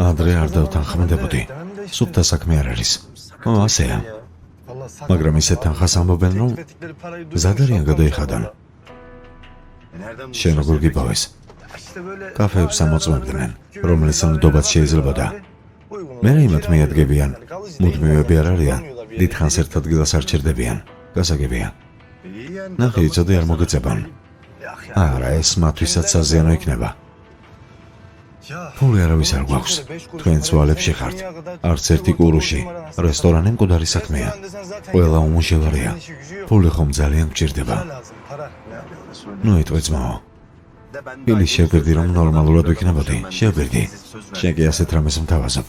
ადრე არ დავთანხმდებოდი. სუფთა საქმე არ არის. ასეა. მაგრამ ისეთ თანხას ამბობენ, რომ მზად არიან გადაიხადონ. შენ როგორ გიპოვეს? კაფეებს ამოწმებდნენ, რომელიც ნდობაც შეიძლებოდა. მე იმათ მიადგებიან, მუდმივები არ არიან, დიდხანს ერთ ადგილას არ ჩერდებიან. გასაგებია. ნახე, იცოდე არ მოგეწებან. არა, ეს მათთვისაც საზიანო იქნება. ფული არავის არ გვაქვს. თქვენ ცვალებში ხართ. არც ერთი კურუში, რესტორანი მკვდარი საქმეა. ყველა უმუშევარია. ფული ხომ ძალიან გჭირდება. ნუ იტყვი ძმაო. ფილის შევგერდი რომ ნორმალურად ვიქნებოდი. შევგერდი. შენ კი ასეთ რამეს მთავაზობ.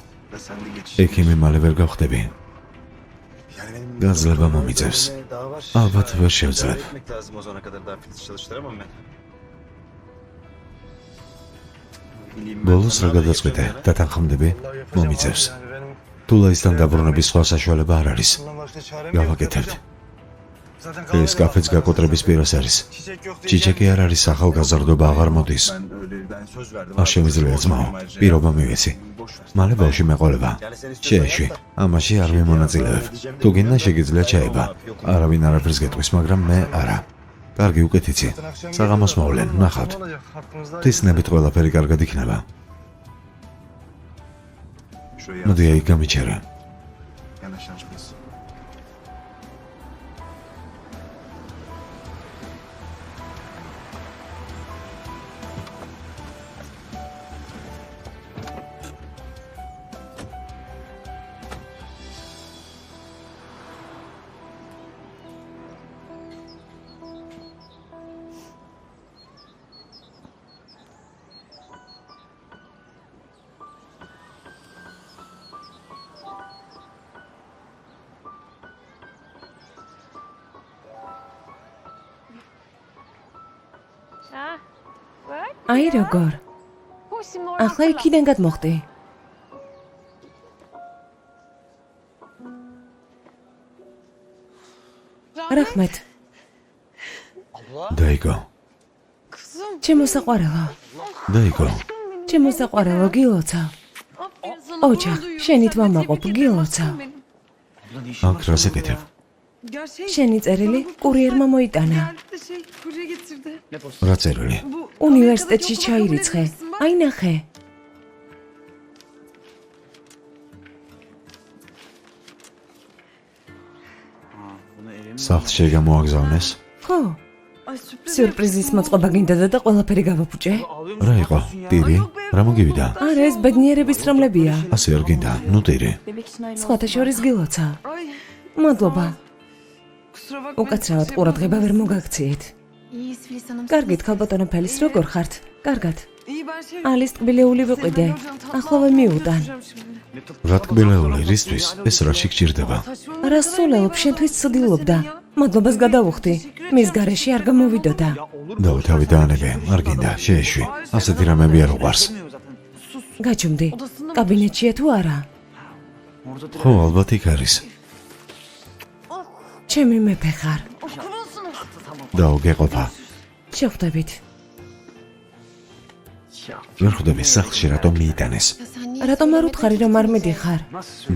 ექიმი მალე ვერ გავხდები. გაძლება მომიწევს. ალბათ ვერ შევძლებ. ბოლოს რა გადაწყვეტე? დათანხმდები? მომიწევს. თუ ლაისთან დაბრუნების სხვა საშუალება არ არის. გავაკეთებთ. ეს კაფეც გაკოტრების პირას არის. ჩიჩეკი არ არის, ახალგაზრდობა აღარ მოდის. არ შემიძლია ძმაო, პირობა მივეცი. მალე ბავში მეყოლება. შეეშვი, ამაში არ მიმონაწილეებ. თუ გინდა შეგიძლია ჩაება. არავინ არაფერს გეტყვის, მაგრამ მე არა. კარგი, უკეთიცი. საღამოს მოვლენ, ნახავთ. თესნებით ყველაფერი კარგად იქნება. მოდი აი გამიჩერე. აი როგორ? ახლა იქიდან გადმოხდი. რაჰმეთ, დაიგო. ჩემო საყვარელო. დაიგო. ჩემო საყვარელო, გილოცა. ოჯახ, შენი თვამაყოფ, გილოცა. აქ რას ეკეთებ? შენი წერილი კურიერმა მოიტანა. რა წერილი? უნივერსიტეტში ჩაირიცხე. აი ნახე. სახლში გამოაგზავნეს? ხო. სიურპრიზის მოწყობა გინდოდა და ყველაფერი გავაფუჭე? რა იყო? ტირი? რა მოგივიდა? არა, ეს ბედნიერების ცრომლებია. ასე არ გინდა, ნუ ტირი. სხვათა შორის გილოცა. მადლობა. უკაცრავად ყურადღება ვერ მოგაქციეთ. კარგით, ქალბატონო ფელის, როგორ ხართ? კარგად. ალის ტკბილეული ვიყიდე. ახლავე მიუტან. რა ტკბილეული, რისთვის? ეს რაში გჭირდება? რა სულელობ, შენთვის ცდილობდა. მადლობას გადავუხდი. მის გარეშე არ გამოვიდოდა. დავთავი დაანებე, არ გინდა, შეეშვი. ასეთი რამები არ უყვარს. გაჩუმდი. კაბინეტშია თუ არა? ხო, ალბათ იქ არის. ჩემი მეფე ხარ. დაუგეყოფა. შევხვდებით. ვერ ხვდები სახლში რატომ მიიტანეს? რატომ არ უთხარი რომ არ მიდიხარ?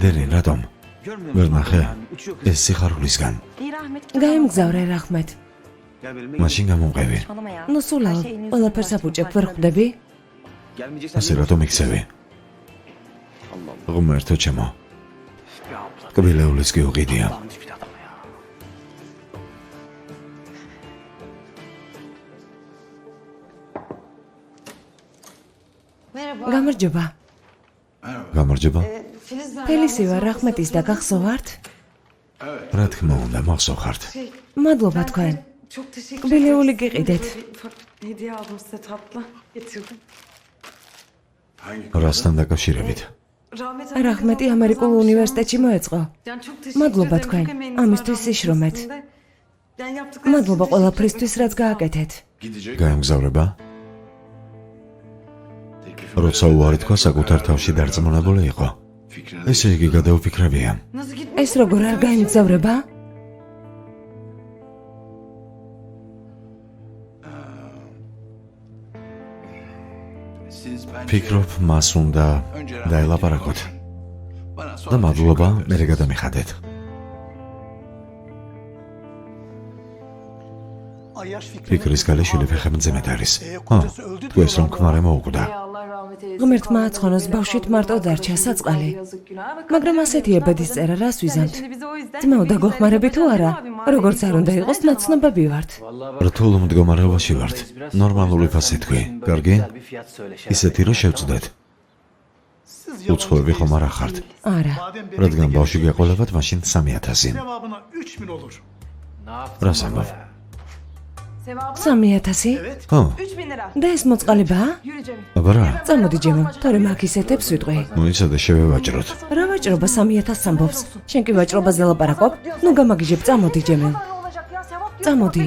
დერი, რატომ? ვერ ნახე? ეს სიხარულისგან. გაემგზავრე რახმეთ. მაშინ გამომყევი. ნუ სულალ, ყველაფერს აფუჭებ, ვერ ხვდები? ასე რატომ იქცევი? ღმერთო ჩემო. ტკბილეულის კი უყიდია. გამარჯობა. გამარჯობა. ფელისი ვარ, რახმეთის და გახსოვართ? რა თქმა უნდა, მახსოვხართ. მადლობა თქვენ. ტკბილეული გიყიდეთ. რასთან დაკავშირებით? რახმეტი ამერიკულ უნივერსიტეტში მოეწყო. მადლობა თქვენ, ამისთვის სიშრომეთ. მადლობა ყველაფრისთვის, რაც გააკეთეთ. გაემგზავრება? როცა უარი თქვა, საკუთარ თავში დარწმუნებული იყო. ესე იგი გადაუფიქრებია. ეს როგორ არ გაემგზავრება? ფიქრობ, მას უნდა დაელაპარაკოთ. და მადლობა, მერე გადამიხადეთ. ფიქრის გარეშე ფეხებმძიმედ არის. თქვენს რომ ქმარე მოუკვდა. ღმერთმა აცხონოს ბავშვით მარტო დარჩა საწყალი. მაგრამ ასეთი ებედის წერა რას ვიზამთ? ძმაო დაგოხმარები თუ არა? როგორც არ უნდა იყოს, ნაცნობები ვართ. რთულ მდგომარეობაში ვართ. ნორმალური ფასი თქვი. კარგი? ისეთი რომ შევწდეთ. უცხოები ხომ არ ახართ? არა. რადგან ბავშვი გეყოლებათ, მაშინ 3000. რას ამბობ? 3000? ხო, და ეს მოწყალებაა? აბა რა? წამოდი ჯემო, თორემ აქ ისეთებს ვიტყვი. ნუ იცოდე შევევაჭროთ. რა ვაჭრობა 3000 ამბობს? შენ კი ვაჭრობაზე ლაპარაკობ? ნუ გამაგიჟებ, წამოდი ჯემო. წამოდი.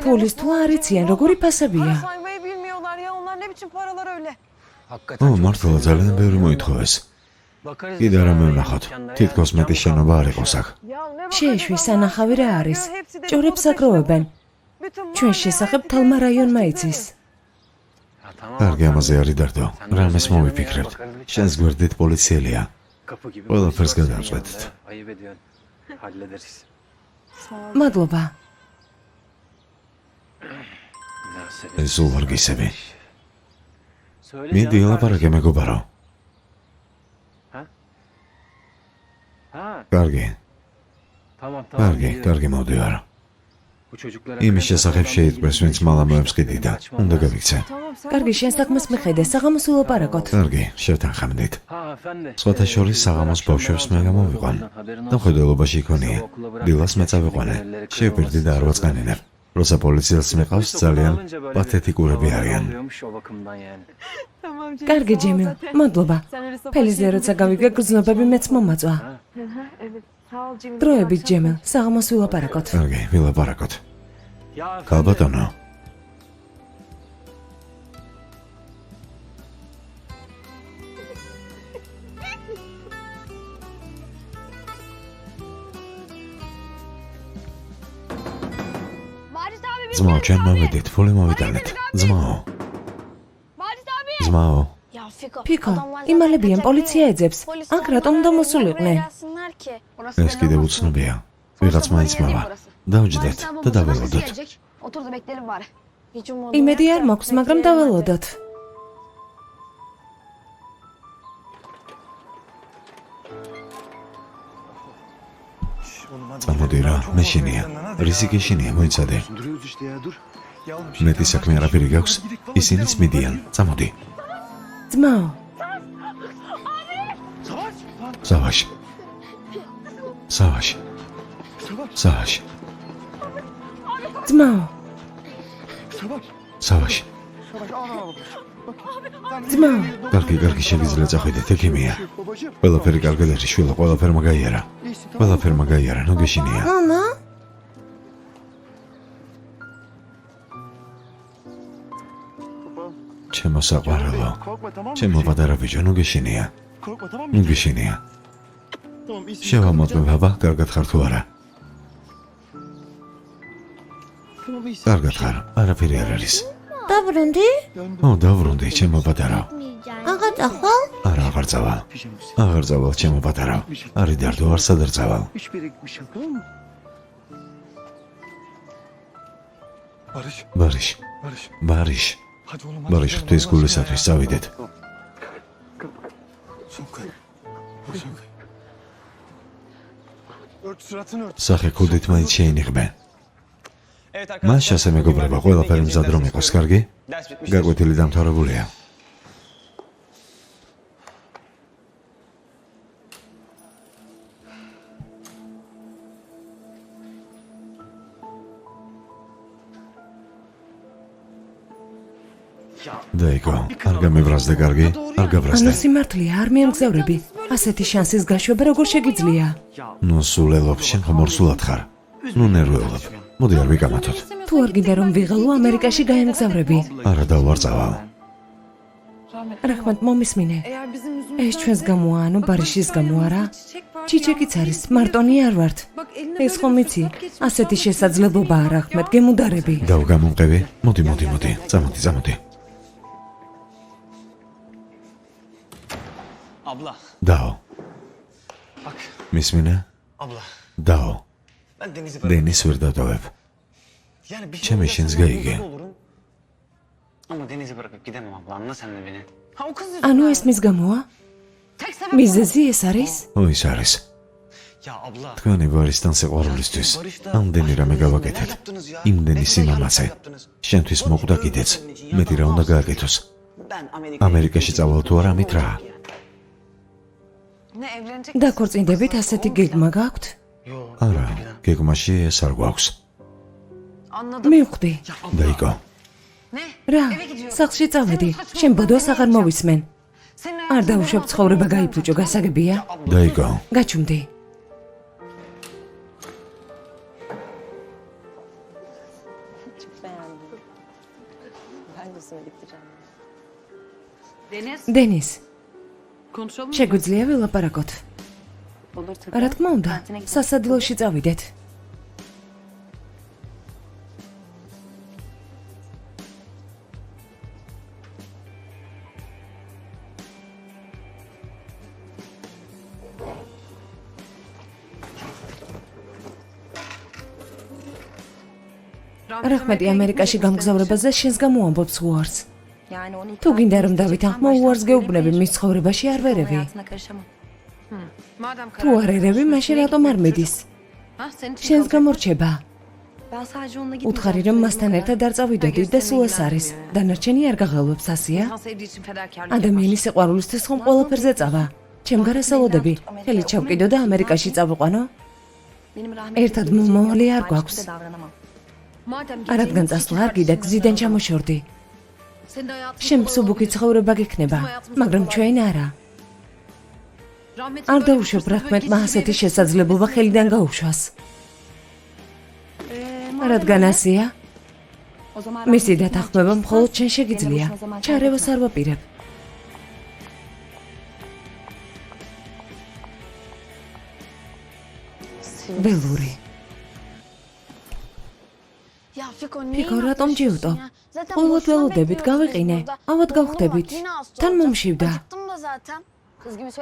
Polis tu arıtsiyen, როგორი ფასებია? ო, მართლა ძალიან ბევრი მოითხოვეს. კიდე რამე ვნახოთ. თითქოს მეტი შენობა არ იყოს აქ. შეეშვის სანახავი რა არის? ჭორებს აკროვებენ. ჩვენ შესახებ თალმა რაიონმა იცის. კარგი, ამაზე არ იდარდო. რამეს მოვიფიქრებთ. შენს გვერდით პოლიციელია. ყველაფერს გადავწყვეტთ. მადლობა. ეს უვარგისები. მიდი ლაპარაკე მეგობარო. კარგი. კარგი მოდივარ. იმის შესახებ შეიტყვეს, ვინც მალამოებს კიდიდა. უნდა გავიქცე. კარგი, შენ საქმეს მიხედე, საღამოს ვილაპარაკოთ. კარგი, შევთანხმდით. სხვათა შორის საღამოს ბავშვებს მე გამოვიყვან. და მხედველობაში იქონია. დილას მე წავიყვანე. შევპირდი და არ ვაწყენინებ. როცა პოლიციელს მიყავს ძალიან პათეტიკურები არიან. O bakımdan yani. კარგი ჯემილ, მადლობა. ფელიზე როცა გავიგე გრძნობები მეც მომაწვა. დროებით ჯემილ, საღამოს ვილაპარაკოთ. კარგი, ვილაპარაკოთ. Ya ქალბატონო, ძმაო, ჩვენ მოვედით, ფული მოვიტანეთ. ძმაო, ძმაო, ფიქო, იმალებიან პოლიცია ეძებს. აქ რატომ უნდა მოსულიყვნენ? ეს კიდევ უცნობია. ვიღაც მაინც მავა. დავჯდეთ და დაველოდოთ. იმედი არ მაქვს, მაგრამ დაველოდოთ. წამოდი რა, მეშინია. რიზიკი შენია, მოიცადე. მეტი საქმე არაფერი გაქვს, ისინიც მიდიან. წამოდი. ძმაო, სავაშ. სავაშ. სავაშ. ძმაო, სავაშ. ძმაო, კარგი, შეგიძლია წახვიდეთ, ექიმია. ყველაფერი კარგად არის, შვილო, ყველაფერმა გაიარა. ყველაფერმა გაიარა, ნუ გეშინია. მამა? ჩემო საყვარელო. ჩემო პატარა ბიჭო, ნუ გეშინია. ნუ გეშინია. შევამოწმე ბაბა, კარგად ხარ თუ არა? კარგად ხარ, არაფერი არ არის. დაბრუნდი? ო, დავრუნდი, ჩემო პატარა. აღარ წახვალ? არა, აღარ წავალ. აღარ წავალ, ჩემო პატარა. არი დარდო, არ სადარ წავალ. ბარიშ. ბარიშ. ბარიშ, ღვთის გულისათვის წავიდეთ. სახე ქუდით მაინც შეინიღბენ. მას შასე მეგობრება, ყველაფერი მზად რომ იყოს, კარგი? გაკვეთილი დამთავრებულია. დაიგო, არ გამებრაზდე, კარგი? არ გაბრაზდე. ანუ სიმართლეა, არ მიემგზავრები. ასეთი შანსის გაშვება როგორ შეგიძლია? ნუ სულელობ, შენ ხომორსულად ხარ. ნუ ნერვეულობ. მოდი არ ვიკამათოთ. თუ არ გინდა რომ ვიღალო ამერიკაში გაემგზავრები. არა დავარ წავალ. რაჰმად, მომისმინე. ეს ჩვენს გამოა, ანუ ბარიშის გამო არა? ჩიჩეკიც არის, მარტონი არ ვართ. ეს ხომ იცი, ასეთი შესაძლებლობაა, რაჰმად, გემუდარები. დავგამომყევი? მოდი. წამოდი. Abla. დაო. მისმინე? Abla. დაო. Ben Deniz'i დენის ვერ დატოვებ. Yani bir Çeme işiniz gaygı. Ama Deniz'i bırakıp gidemem abla. Anla sen de beni. Ha o kız ანუ ეს მის გამოა? მიზეზი ეს არის? ო, ის არის. Ya abla. თქვენი ბარისთან სიყვარულისთვის ამდენი რამე გავაკეთეთ. იმდენი სიმამაცე. შენთვის მოკვდა კიდეც. მეტი რა უნდა გააკეთოს? Ben ამერიკაში წავალ თუ არა, ამით რა? დაქორწინდებით ასეთი გეგმა გაქვთ? არა, გეგმაში ეს არ გვაქვს. მივხვდი. დაიკო. რა, სახლში წავედი. შენ ბოდოს აღარ მოვისმენ. არ დაუშვებ ცხოვრება გაიფუჭო, გასაგებია? დაიკო. გაჩუმდი. დენის, შეგვიძლია ვილაპარაკოთ? რა თქმა უნდა, სასადილოში წავიდეთ. რაჰმედი ამერიკაში გამგზავრებაზე შენს გამოამბობს უარს. თუ გინდა რომ დავითანხმო უარს გეუბნები მის ცხოვრებაში არ ვერევი. თუ არ ერევი, მაშინ რატომ არ მიდის? შენს გამორჩება. უთხარი რომ მასთან ერთად არ წავიდოდი და სულ ეს არის. დანარჩენი არ გაღელვებს, ასია? ადამიანის სიყვარულისთვის ხომ ყველაფერზე წავა. ჩემ გარასალოდები, ხელი ჩავკიდო და ამერიკაში წავიყვანო? ერთად მომავალი არ გვაქვს. რადგან წასვლა არ გიდა გზიდან ჩამოშორდი. შენ მსუბუქი ცხოვრება გექნება, მაგრამ ჩვენ არა. არ დაუშვებ რაჰმეტმა ასეთი შესაძლებლობა ხელიდან გაუშვას. რადგან ასეა, მისი დათანხმება მხოლოდ შენ შეგიძლია. ჩარევას არ ვაპირებ. ველური. ფიქო, რატომ ჯიუტო? ყოველად ველოდებით, გავიყინე. ავად გავხდებით. თან მომშივდა.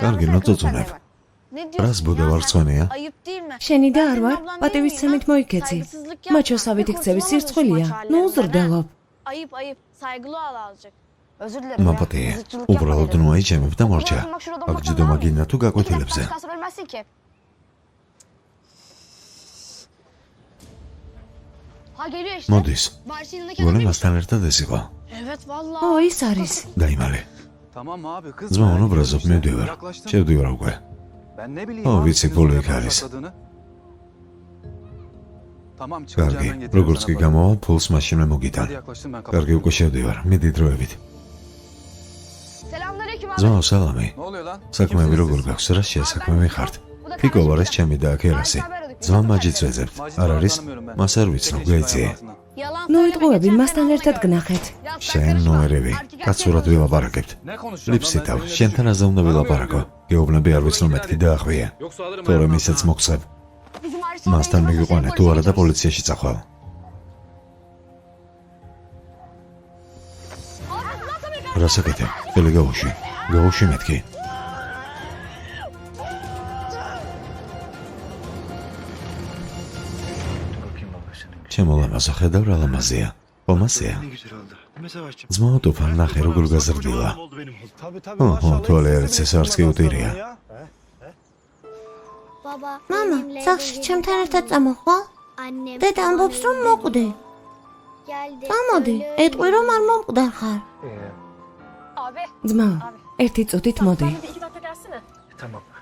კარგი, მოწოწუნებ. რას ბუდა ვარცხვენია? შენი და არ ვარ, პატივისცემით მოიქეცი. მაჩოსავით იქცევის სირცხვილია. ნუ უზრდელობ. მაპატია, უბრალოდ ნუ აიჩემებ და მორჩა. აქ ჯდომა გინდა თუ გაკვეთილებზე. მოდის. გონი მასთან ერთად ეს იყო. ო, ის არის. დაიმალე. Tamam abi kız. ძმა უნუბრაზობ, მივდივარ. შევდივარ უკვე. Ben ne bileyim. O, abi, ვიცი, senin ბოლო zorla იქ არის. başladığını. Tamam კარგი, çıkacağım ben getiriyorum. როგორც კი გამოვა, ფულს მაშინვე მოგიტან. Hadi yaklaştım ben კარგი, kapatıyorum. უკვე შევდივარ. მიდი დროებით. ძმაო, სალამი. Ne oluyor lan? საქმეები როგორ გაქვს? რა შეასაქმე ხართ? ფიკო ვარ, ეს ჩემი და აქ ერასი. ძმა მაჯიც ვეძებთ. არ არის? მას არ ვიცნობ, გაიძიე. ნუ იტყუები, მასთან ერთად გნახეთ. შენ ნოერები, კაცურად ვილაპარაკებთ. Ne konuşuyorsun? ლიფსითავ, შენთან აზე უნდა ვილაპარაკო. გეუბნები არ ვიცნობ მეთქი დაახვია. თორემ ისეც მოგწებ. მასთან მიგიყვანე თუ არა და პოლიციაში წახვალ. რასაკეთებ? ხელი გაუშვი. გაუშვი მეთქი. ჩემო ლამაზო, ხედავ რა ლამაზია. ხომასია. ძმაო ტუფან ნახე როგორ გაზრდილა. ოჰო, თვალიერიც ეს არც კი უტირია. მამა, სახლში ჩემთან ერთად წამოხვალ? დედა ამბობს, რომ მოკვდე. წამოდი, ეტყვი რომ არ მომკვდარ ხარ. ძმაო, ერთი წუთით მოდი.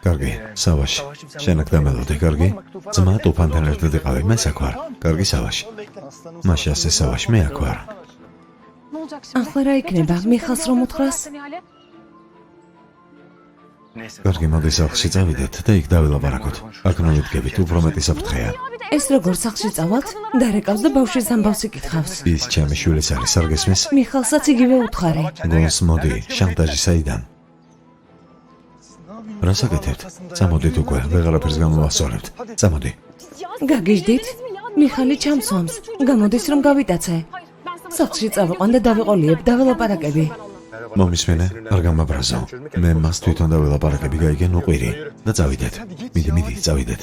კარგი, სავაში. შენ აქ დამელოდი, კარგი? ძმა ტუფანთან ერთად იყავი, მე აქ ვარ. კარგი, სავაში. მაშასე სავაში, მე აქ ვარ. ახლა რა იქნება? მიხას რომ უთხრას? კარგი, მოდი სახლში წავიდეთ და იქ დავილაპარაკოთ. აქ ნოვიდგებით, უფრო მეტი საფრთხეა. ეს როგორ სახლში წავალთ? დარეკავს და ბავშვის ამბავს იკითხავს. ის ჩემი შვილიც არის, არ გესმის? მიხალსაც იგივე უთხარი. გონს მოდი, შანტაჟი საიდან? რასაკეთებთ? წამოდით უკვე, ვეღარაფერს გამოვასწორებთ. წამოდი. გაგიჟდით? მიხალი ჩამსვამს. გამოდის რომ გავიტაცე. სახლში წავიყვან და დავიყოლიებ, დავილაპარაკები. მომისმენე, არ გამაბრაზო. მე მას თვითონ დავილაპარაკები, გაიგე ნუყვირი და წავიდეთ. მიდი, მიდი, წავიდეთ.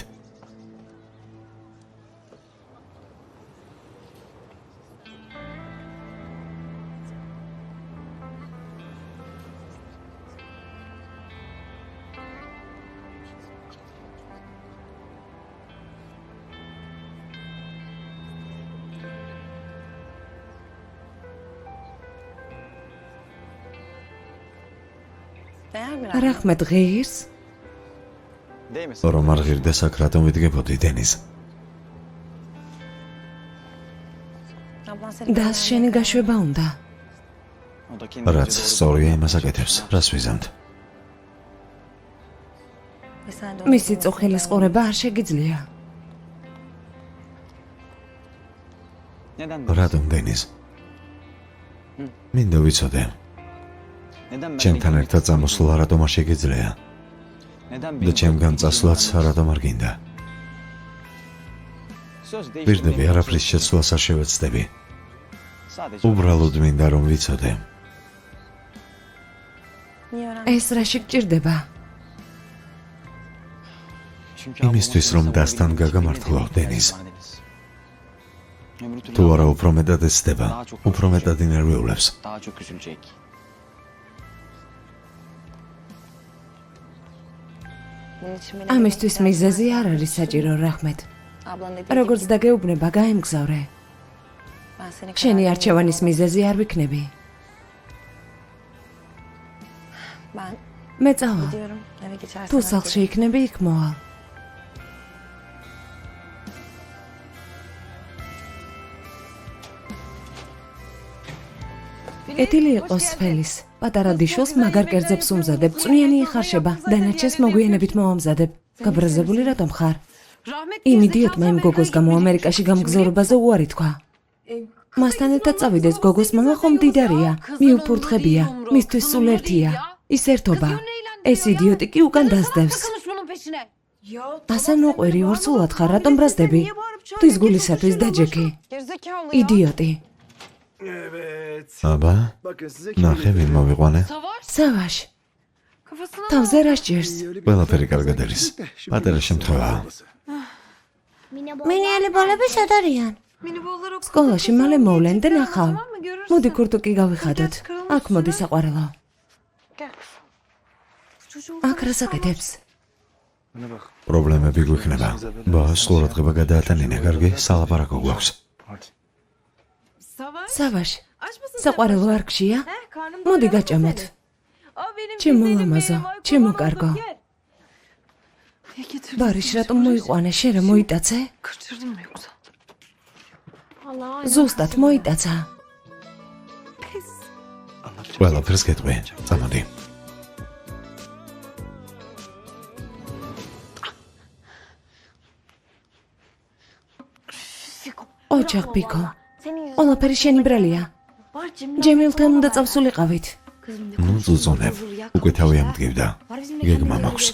რაჰმეტ ღირს? Değil misin? რომ არ ღირდეს აქ რატომ ვიდგებოდი, დენის? დას შენი გაშვება უნდა. O da kendi რაც სწორია იმას აკეთებს, რას ვიზამთ? მისი წუხილის ყურება არ შეგიძლია. Neden? რატომ, დენის? მინდა ვიცოდე. Neden ben? ჩემთან ერთად წამოსვლა რატომ არ შეგიძლია? Neden და ჩემგან წასვლაც რატომ არ გინდა? Söz ვირდები, değiştirmeye არაფრის შეცვლას არ შევეცდები. Sadece უბრალოდ მინდა რომ ვიცოდე. ეს რაში გჭირდება? Çünkü იმისთვის რომ დასთან გაგამართლო, დენის. Ömrü türlü თუ არა უფრო მეტად ეცდება, უფრო მეტად ინერვიულებს. daha çok üzülecek. ამისთვის მიზეზი არ არის საჭირო, რაჰმეტ. როგორც დაგეუბნება, გაემგზავრე. შენი არჩევანის მიზეზი არ ვიქნები. მე წავალ. თუ სახლში იქნები, იქ მოვალ. კეთილი იყოს სფელის. პატარა დიშოს მაგარ კერძებს უმზადებ, წვნიანი იხარშება, დანარჩენს მოგვიანებით მოვამზადებ. გაბრაზებული რატომ ხარ? იმ იდიოტმა იმ გოგოს გამო ამერიკაში გამგზავრებაზე უარი თქვა. მასთან ერთად წავიდეს გოგოს მამა ხომ მდიდარია, მიუფურთხებია, მისთვის სულ ერთია. ის ერთობა. ეს იდიოტი კი უკან დასდევს. ასე ნუყვირი ორსულად ხარ, რატომ ბრაზდები? თვის გულისათვის დაჯექი. იდიოტი. აბა, ნახე ვინ მოვიყვანე. სავაშ. თავზე რა სჭირს? ყველაფერი კარგად არის. პატარა შემთხვევაა. მინიელი ბოლები სად არიან? სკოლაში მალე მოვლენ და ნახავ. მოდი ქურთუკი გავიხადოთ. აქ მოდი საყვარელო. აქ რა საკეთებს? პრობლემები გვექნება. ბას ყურადღება გადაატანინე, კარგი? სალაპარაკო გვაქვს. სავაშ. საყვარელო არ გშია? მოდი გაჭამოთ. ჩემო ლამაზო, ჩემო კარგო. ბარიშ რატომ მოიყვანე, შენ რა მოიტაცე? ზუსტად მოიტაცა. ყველაფერს გეტყვი. წამოდი. ოჩახ პიკო. ყველაფერი შენი ბრალია. ჯემილთან უნდა წავსულიყავით. ნუ ზუზონებ. უკვე თავი ამდგევდა. გეგმა მაქვს.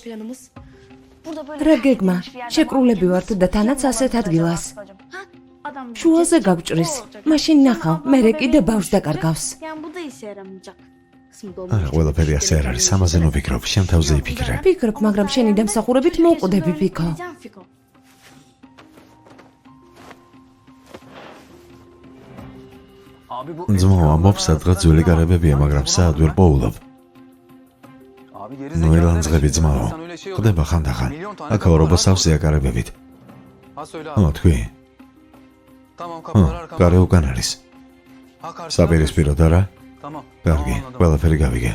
რა გეგმა? შეკრულები ვართ და თანაც ასეთ ადგილას. შუაზე გაგჭრის. მაშინ ნახავ, მერე კიდე ბავშვს დაკარგავს. არა, ყველაფერი ასე არ არის. ამაზე ნუფიქრობ, შენ თავზე იფიქრე. ფიქრობ, მაგრამ შენი დამსახურებით მოვკვდები, პიკო. ძმო, ამბობს, სადღაც ძველი გარებებია, მაგრამ საად ვერ პოულობ. ნუ ელანძღები ძმაო. ხდება ხანდახან. აქაო რობოსავსეა გარებებით. თქვი. გარე უკან არის. საპირისპიროდ არა? კარგი, ყველაფერი გავიგე.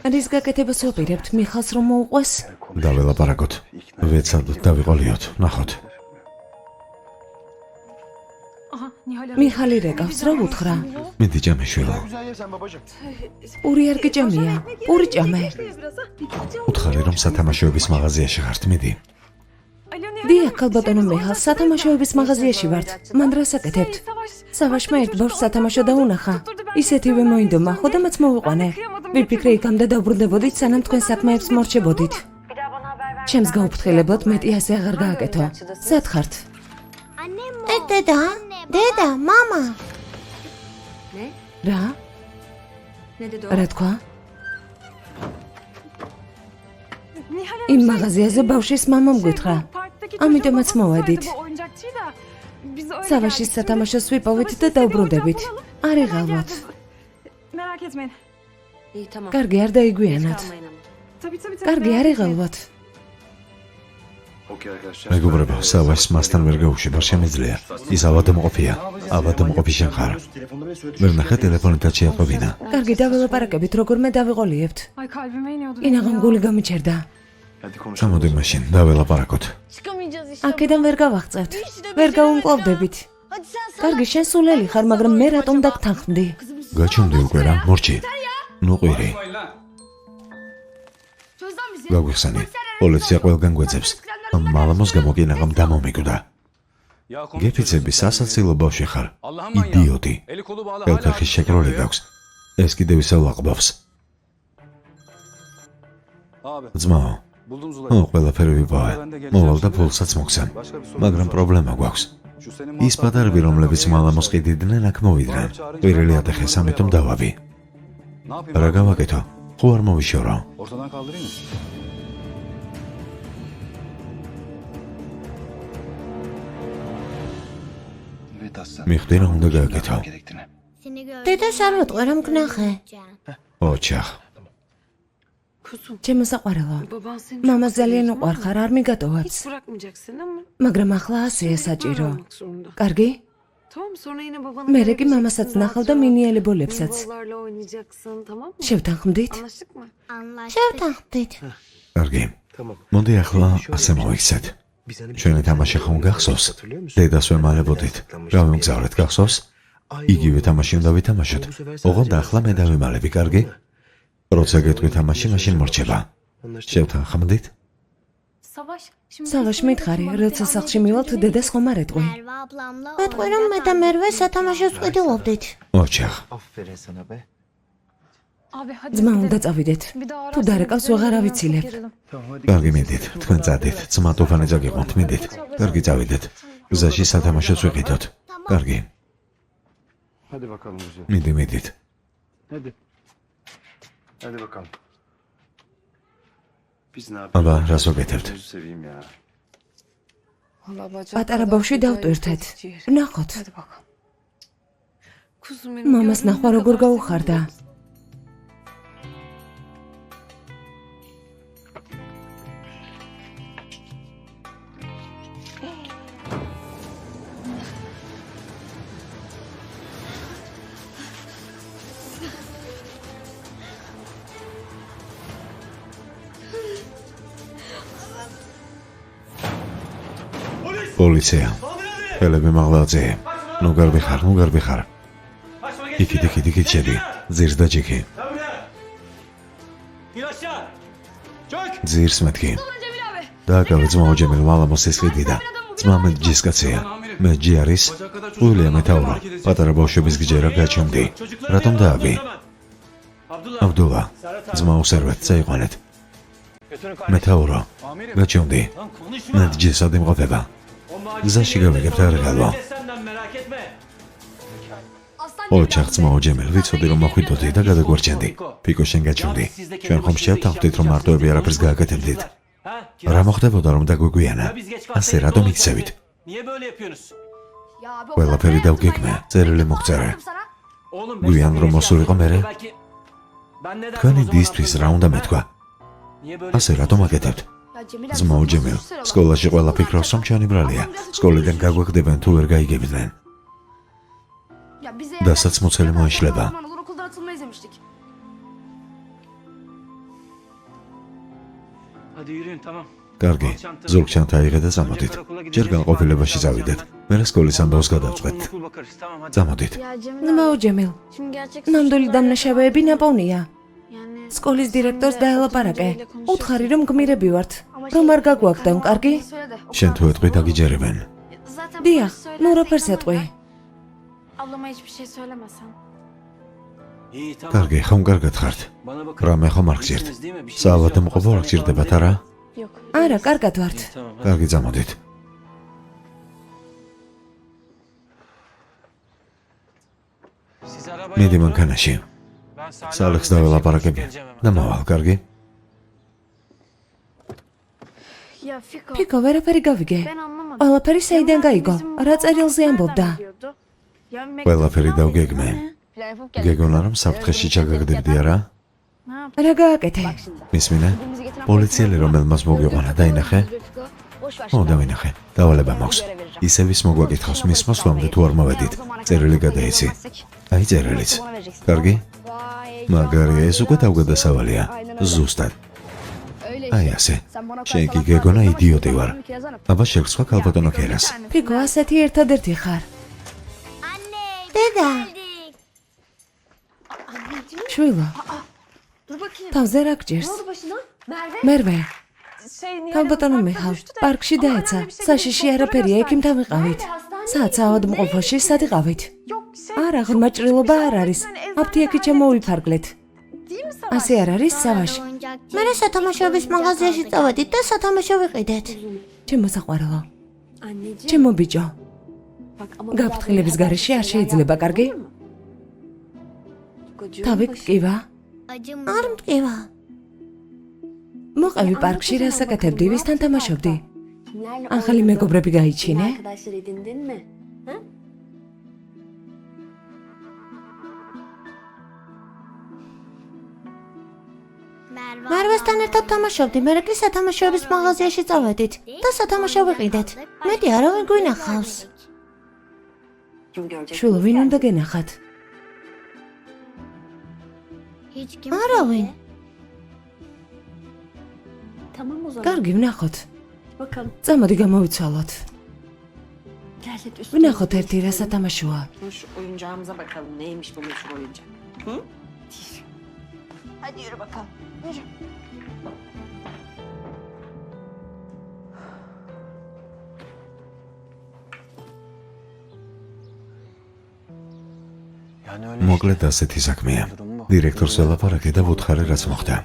რის გაკეთებას ვაპირებთ, მიხას რომ მოუყვეს? დაველაპარაკოთ. ვეცადოთ, დავიყოლიოთ, ნახოთ. მიხალი რეკავს, რა უთხრა? მიდი ჭამე შვილო. პური არ გეჭამია, პური ჭამე. უთხარი რომ სათამაშოების მაღაზიაში ხართ, მიდი. დიახ, ქალბატონო მიხალ, სათამაშოების მაღაზიაში ვართ. მან რა საკეთებთ? სავაშმა ერთ ბავშვს სათამაშო დაუნახა. ისეთივე მოინდომა, ხო და მას მოვიყვანე. ვიფიქრე იქამდე დავბრუნდებოდით, სანამ თქვენ საქმეებს მორჩებოდით. ჩემს გაუფრთხილებლად მეტი ასე აღარ გააკეთო. სად ხართ? დედა, დედა, მამა. რა? რა თქვა? იმ მაღაზიაზე ბავშვის მამამ გითხრა. ამიტომაც მოვედით. სავაშის სათამაშოს ვიპოვით და დავბრუნდებით. არ ეღალვოთ. კარგი, არ დაიგვიანოთ. კარგი, არ ეღალვოთ. მეგობრებო, სავაშს მასთან ვერ გაუშვება, შემიძლია. ის ავადმყოფია. ავადმყოფი შენ ხარ. ვერ ნახე ტელეფონითაც შეატყობინა. კარგი, დაველაპარაკებით, როგორმე დავიყოლიებთ. ინაღამ გული გამიჩერდა. წამოდი მაშინ, დაველაპარაკოთ. აქედან ვერ გავაღწევთ. ვერ გაუმკლავდებით. კარგი, შენ სულელი ხარ, მაგრამ მე რატომ დაგთანხმდი? გაჩუმდი უკვე რა, მორჩი. ნუ ყვირი. გაგვიხსენი. პოლიცია ყველგან გვეძებს. ამ მალამოს გამოგინაღამ დამომიკვდა. გეფიცები სასაცილო ბავშვი ხარ. იდიოტი. ელფეხის შეკროლი გაქვს. ეს კიდევ ისევ ლაყბავს. ძმაო, ყველაფერი ვიპოვე. მოვალ და ფულსაც მოგცემ. მაგრამ პრობლემა გვაქვს. ის პატარები, რომლებიც მალამოს ყიდიდნენ, აქ მოვიდნენ. ყვირილი ატეხეს, ამიტომ დავაბი. რა გავაკეთო? ხო არ მოვიშორო. მიხდი რა უნდა გააკეთო? დედას არ ვიტყვი, რომ გნახე. ოჩახ. ჩემო საყვარელო, მამას ძალიან უყვარხარ, არ მიგატოვებს. მაგრამ ახლა ასეა საჭირო. კარგი? მერე კი მამასაც ნახავ და მინიელი ბოლებსაც. შევთანხმდით? შევთანხმდით. კარგი, მოდი ახლა ასე მოვიქცეთ. ჩვენი თამაში ხომ გახსოვს? დედას ვემალებოდით. რა ვიმგზავრეთ გახსოვს? იგივე თამაში უნდა ვითამაშოთ. ოღონდ ახლა მე დავიმალები, კარგი? როცა გეტყვი თამაში, მაშინ მორჩება. შევთანხმდით? სავაშ მითხარი, როცა სახლში მივალთ დედას ხომ არ ეტყვი? მეტყვი რომ მე და მერვე სათამაშოს ვყიდულობდით. ოჩახ. ძმა უნდა წავიდეთ. თუ დარეკავს ვეღარ ავიცილებ. კარგი მიდით, თქვენ წადით. ძმა თოფანი წაგიყვანთ, მიდით. კარგი წავიდეთ. გზაში სათამაშოც ვიყიდოთ. კარგი. Hadi bakalım güzel. მიდით. Hadi. Hadi bakalım. Biz ne აბა, yapıyoruz? რას ვაკეთებთ? Gözü seveyim ya. პატარა ბავშვი დავტვირთეთ. ნახოთ. მამას ნახვა როგორ გაუხარდა. პოლიცია. ხელები მაღლაძე. ნუ გარბიხარ. იქით შედი. ძირს დაჯიქი. ძირს მეთქი. დააკავე ძმა ოჯემილ მალამოს ესლიდიდა. ძმა მე ჯისკაცია. მე ჯი არის. უილია მეტაურა. პატარა ბავშვების გჯერა გაჩუმდი. რატომ დააბი? აბდულა. ძმა უსერვეთ წაიყვანეთ. მეტაურო. გაჩუმდი. მე ჯისად იმყოფება. გზაში გავიგებთ არღალო. ოჩახ ძმა ოჯემილ, ვიცოდი რომ მოხვიდოდი და გადაგვარჩენდი. პიკო შენ გაჩუმდი. ჩვენ ხომ შევთანხმდით რომ მარტოები არაფერს გააკეთებდით. რა მოხდებოდა რომ დაგვიგვიანა? ასე რატომ იქცევით? ყველაფერი დავგეგმე, წერილი მოგწერე. გვიან რომ მოსულიყო მერე? თქვენი დისთვის რა უნდა მეთქვა? ასე რატომ აკეთებთ? ძმა ოჯემილ, სკოლაში ყველა ფიქრობს რომ ჩვენი ბრალია. სკოლიდან გაგვეკდებენ თუ ვერ გაიგებდნენ. დასაცმოცელი მოიშლება. Hadi yürüyün tamam. კარგი, ზურგჩანთა აიღე და წამოდით. ჯერ განყოფილებაში წავიდეთ. მერე სკოლის ამბავს გადავწყვეტთ. Okul bakarız tamam hadi. წამოდით. ძმა ოჯემილ. ნამდვილი დამნაშავეები ნაპოვნია. სკოლის დირექტორს დაელაპარაკე. უთხარი რომ გმირები ვართ. რომ არ გაგვაგდონ, კარგი? შენ თუ ეტყვი დაგიჯერებენ. დიახ, ნუ რაფერს ეტყვი. Ablama hiçbir şey söylemesen. İyi tamam. კარგი, ხომ კარგად ხართ? Bana bakın. რამე ხომ არ გჭირთ? Bilirsiniz değil mi? Bir şey საავადმყოფო არ გჭირდებათ არა? Yok. არა, კარგად ვართ. Tamam. hadi. კარგი, წამოდით. Siz arabaya მიდი oturun. მანქანაში. Ben Salih სალექს abiyle დაველაპარაკები. geleceğim hemen. და მოვალ, კარგი? Ya Fiko. ფიქო, ვერაფერი გავიგე. Ben anlamadım. ყველაფერი საიდან გაიგო? Bizim რა bu წერილზე nereden ამბობდა? biliyordu? Ya ყველაფერი mektuptan დავგეგმე. გეგონა რომ საფრთხეში ჩაგაგდებდი არა? Ne yaptın? რა გააკეთე? მისმინე? პოლიციელი რომელმაც მოგიყვანა დაინახე? ო, დავინახე. დავალება მაქვს. ისევ ის მოგვაკითხავს მის მოსვლამდე თუ არ მოვედით. წერილი გადაიცი. აი წერილიც. კარგი? მაგარია, ეს უკვე დავგადასავალია. ზუსტად. აი ასე. შენ კი გეგონა იდიოტი ვარ. აბა შეგსვა ქალბატონო ქერას. ფიქო, ასეთი ერთადერთი ხარ. დედა, შვილო, თავზე რა გჭირს? მერვე, ქალბატონო მიხალ, პარკში დაეცა. საშიში არაფერია, იქ იმთავიყავით. საათ საავადმყოფოში სად იყავით? არა, ღრმა ჭრილობა არ არის. აფთიაქი ჩამოვიფარგლეთ. ასე არ არის, სავაშ? მერე სათამაშოების მაღაზიაში წავედით და სათამაშო ვიყიდეთ. ჩემო საყვარელო, ჩემო ბიჭო, გაფრთხილების გარეშე არ შეიძლება, კარგი? თავი გკივა? არ მტკივა. მოყევი პარკში რას აკეთებდი, ვისთან თამაშობდი? ახალი მეგობრები გაიჩინე? Arkadaşlar edindin mi? Ha? მერვესთან ერთად თამაშობდი, მერე კი სათამაშოების მაღაზიაში წავედით და სათამაშო ვიყიდეთ. მეტი არავინ გვინახავს. შვილო, ვინ უნდა გენახათ? არავინ. tamam o zaman. კარგი, ვნახოთ. Bakalım. წამოდი გამოვიცვალოთ. Gel hadi üstüne. ვნახოთ ერთი რა სათამაშოა. Şu oyuncağımıza bakalım. Neymiş bu meşhur oyuncak? Hı? Hadi yürü bakalım. Yürü. მოკლედ ასეთი საქმეა. დირექტორს ველაპარაკე და ვუთხარი რაც მოხდა.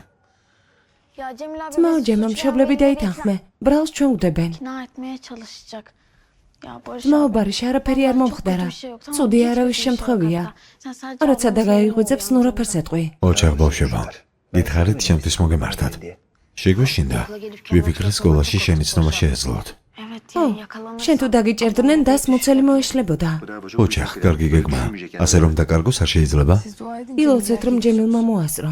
Ya Cemil abi ძმაო ჯემა მშობლები დაითანხმე. ბრალს ჩვენ ვდებენ. ikna etmeye çalışacak. Ya Barış ძმაო abi, ბარიში არაფერი არ çok მომხდარა. kötü bir şey yok, tamam mı? ცუდი Hiç არავის kötü bir şey yok შემთხვევია. hatta. Sen sadece როცა ablanı დაგაიღვიძებს seviyorum. ნურაფერს ეტყვი. ოჩახ ბავშვებო, გითხარით ჩემთვის მოგემართათ. შეგვეშინდა, ვიფიქრე სკოლაში შენი ცნობა შეეძლოთ. Evet ო, ya yakalanırsa. შენ თუ დაგიჭერდნენ დას მუცელი მოეშლებოდა. ოჩახ, კარგი გეგმა. ასე რომ დაკარგოს არ შეიძლება? ილოცეთ რომ ჯემილმა მოასწრო.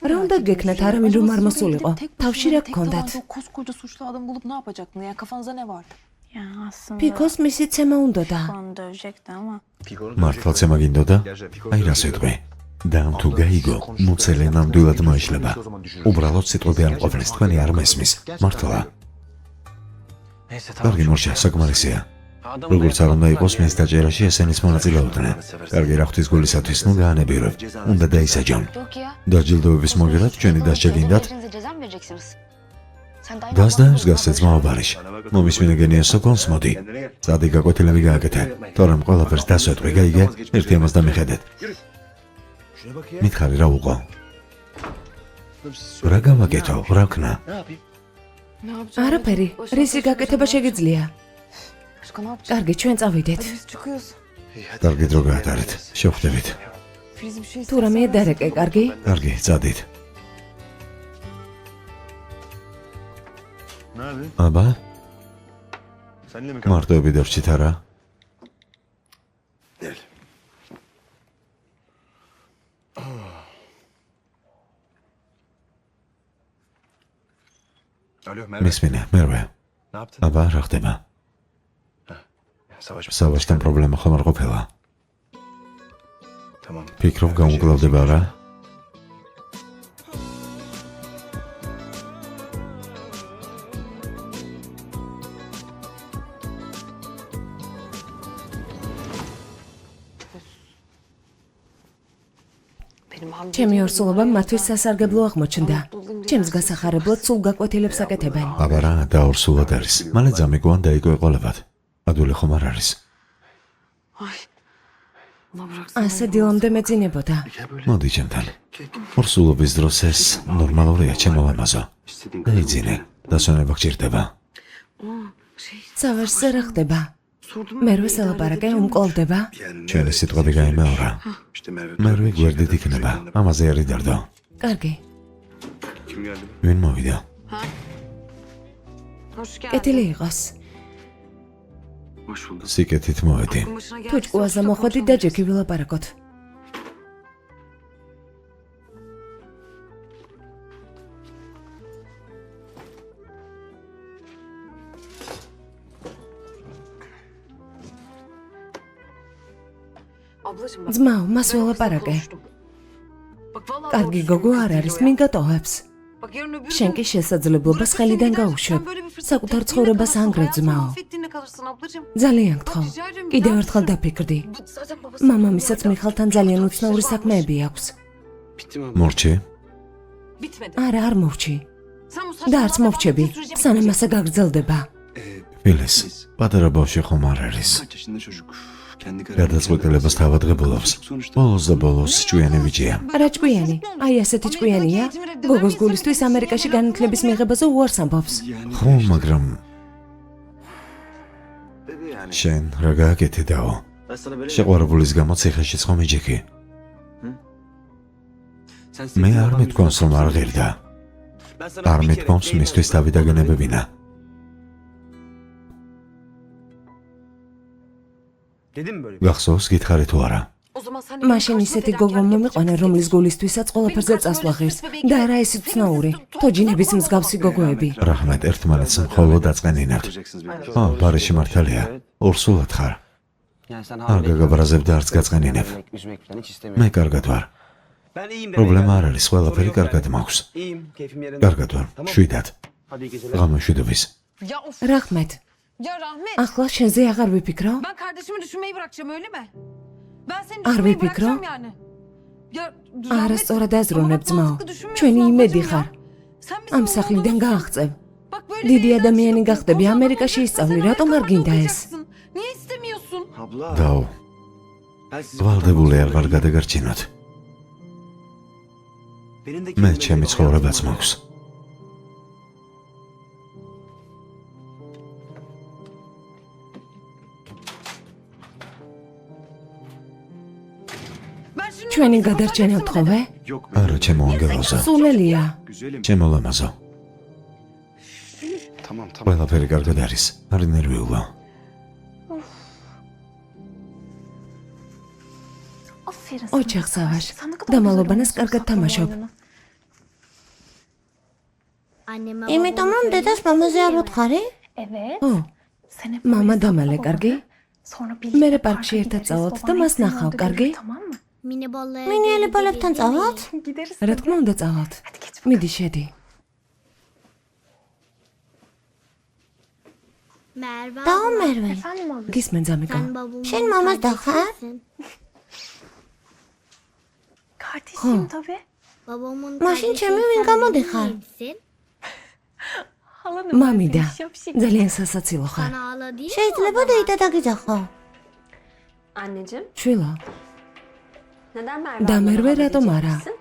რა უნდა გეკნათ არავინ რომ არ მოსულიყო. თავში რა გქონდათ? Koskoca suçlu adam bulup ne yapacaktın ya? Kafanızda ne vardı? Ya aslında ფიქოს მისი ცემა უნდოდა. onu dövecekti ama. მართლაც ემა გინდოდა? აი რას ეტყვი. და თუ გაიგო, მუცელი ნამდვილად მოეშლება. უბრალოდ სიტყვები არ მყოფნეს, თქვენი არ მესმის. მართლა. Neyse tamam. კარგი მორჩა, საკმარისია. Adamı როგორც არ უნდა იყოს მის დაჭერაში ესენის მონაწილეობდნენ. კარგი რა ღვთის გულისათვის, ნუ გაანებირო. უნდა დაისაჯონ. Yok ya. დაჯილდოების მოგერად ჩვენი დასჯა გინდათ? Birbirinize ceza mı vereceksiniz? Sen daha დასდაებს გასცე ძმაო ბარიშ. მომისმინე გენიას სოკონს მოდი. წადი გაკვეთილები გააკეთე. თორემ ყველაფერს დასვეტყვი, გაიგე? ერთი ამას დამიხედეთ. მითხარი რა უყო? რა გავაკეთო? რა ვქნა? არაფერი, რისი გაკეთება შეგიძლია. Başka ne yapacağız? კარგი, ჩვენ წავიდეთ. Biz çıkıyoruz. კარგი დრო გაატარეთ. შევხვდებით. Filiz bir şey თუ რამე დარეკე, კარგი? კარგი, წადით. Ne abi? აბა, Seninle mi მარტოები დარჩით არა? Gel. Alo Merve. მისმინე, მერვე. Ne yaptın? აბა, რა ხდება? Savaş. სავაშთან პრობლემა ხომ არ ყოფილა? Tamam. ფიქრობ გამუკლავდება რა? benim hamle. ჩემი ორსულობამ მათთვის სასარგებლო აღმოჩნდა. ჩემს გასახარებლად სულ გაკვეთილებს აკეთებენ. აბა რა, დაორსულად არის. მალე ძამიგვან დაიგო ეყოლებათ. ადვილი ხომ არ არის? Ay. Ona bıraksana. ასე დილამდე მეძინებოდა. მოდი ჩემთან. ორსულობის დროს ეს ნორმალურია ჩემო ლამაზო. დაიძინე, დასვენება გჭირდება. სავარს რა ხდება? მერვე სელაპარაკე უმკლავდება. ჩვენი სიტყვები გაიმეორა. მერვე გვერდით იქნება. ამაზე არ იდარდო. კარგი, Kim geldi? ვინ მოვიდა? Hoş geldin. კეთილი იყოს. Hoş bulduk. სიკეთით მოვედი. Başına თუ geldi. ჭკუაზე მოხვედი და ჯექი ვილაპარაკოთ. Ablacığım bak. ძმაო, მას ben ველაპარაკე. konuştum. Bak vallahi კარგი konuştum, გოგო არ konuştum არის, ya. მინ გატოვებს. Bak yarın öbür შენ gün კი შესაძლებლობას ხელიდან გაუშვებ. საკუთარ ცხოვრებას ანგრევ ძმაო. affettiğinde kalırsın ablacığım. ძალიან გთხოვ. კიდევ ერთხელ დაფიქრდი. Bu zaten babası. მამამისაც მიხალთან ძალიან უცნაური საქმეები აქვს. Bitti mi? მორჩი? Bitmedi. არა, არ მოვჩი. Sen bu და არც saçmalama მოვჩები, devam ettiğin სანამ sürece ასე გაგრძელდება. ფილის. პატარა ბავშვი ხომ არ არის? Kaç yaşında çocuk? Kendi გადაწყვეტილებას თავადღებულობს. ბოლოს და ბოლოს ჭვიანი ბიჭია. რა ჭკვიანი? აი ასეთი ჭკვიანია. გოგოს გულისთვის ამერიკაში განათლების მიღებაზე უარს ამბობს. ხო, მაგრამ Dedi yani. შენ რა გააკეთე დაო? Ben sana böyle შეყვარებულის გამო ციხეში ხომ იჯექი? Sen მე არ მეთქვამს რომ არ ღირდა. Ben sana არ bir kere მეთქვამს değil, მისთვის თავი დაგენებებინა. Dedim böyle. გახსოვს გითხარი თუ არა? O zaman sen de მაშინ ისეთი გოგო მომიყვანა, რომლის გულისთვისაც ყველაფერზე წასვლა ღირს. და არა ეს უცნაური, თოჯინების მსგავსი გოგოები. რაჰმეტ ერთმანეთს მხოლოდ დაწყენინებთ. Yapacaksınız belki. ხო, ბარეში მართალია. ორსულად ხარ. Yani sen არ გაგაბრაზებ და არც გაწყენინებ. üzmek falan hiç მე istemiyorum. კარგად ვარ. Ben iyiyim de. პრობლემა არ არის, ყველაფერი კარგად მაქვს. İyiyim, keyfim yerinde. კარგად ვარ. შვიდად. Hadi iyi geceler. Ғამეშვიდობის. Ya of. Rahmet. Ya Rahmet. Ახლა შენზე აღარ ვიფიქრო? Ben kardeşimi düşünmeyi bırakacağım öyle mi? Ben seni Ar düşünmeyi vipikro? bırakacağım yani. Ya არასწორად აზროვნებ ama bak, ძმაო. mantıklı düşünmüyorsun ჩვენი იმედი ablacığım ya. ხარ. Sen bizim ამ oğlumuzsun. სახლიდან გააღწევ. Bak böyle დიდი bir ადამიანი evden გახდები, çıkıp ამერიკაში kocaman ისწავლი, olacaksan რატომ არ Amerika'da გინდა ეს? okuyacaksın. Niye istemiyorsun? Abla. დაო, Ben sizi ვალდებული აღარ გადაგარჩინოთ. Benim de მე kendime ჩემი göre ცხოვრებაც hayatım var. მაქვს. Ben şimdi ჩვენი sana გადარჩენა söyleyeyim mi ვთხოვე? Yok არა, ჩემო ანგელოზო, სულელია. Güzelim. ჩემო ლამაზო. Tamam tamam. ყველაფერი კარგად არის. არ ნერვიულო. ოჩახ სავაშ. დამალობანას კარგად თამაშობ. იმიტომ რომ დედას მამაზე არ უთხარი? ო, მამა დამალე კარგი? მერე პარკში ერთად წავალთ და მას ნახავ, კარგი? მინიელი ბოლებთან წავალთ? რა თქმა უნდა წავალთ. მიდი შედი. დაო მერვე, გისმენ ძამიკო. შენ მამას დახარ? ხო, მაშინ ჩემი ვინ გამოდიხარ? მამიდა. ძალიან სასაცილო ხარ. შეიძლება დეიდა დაგიძახო? Anneciğim, შვილო, neden Merve და ablanı მერვე haber რატომ არა? edeceksin?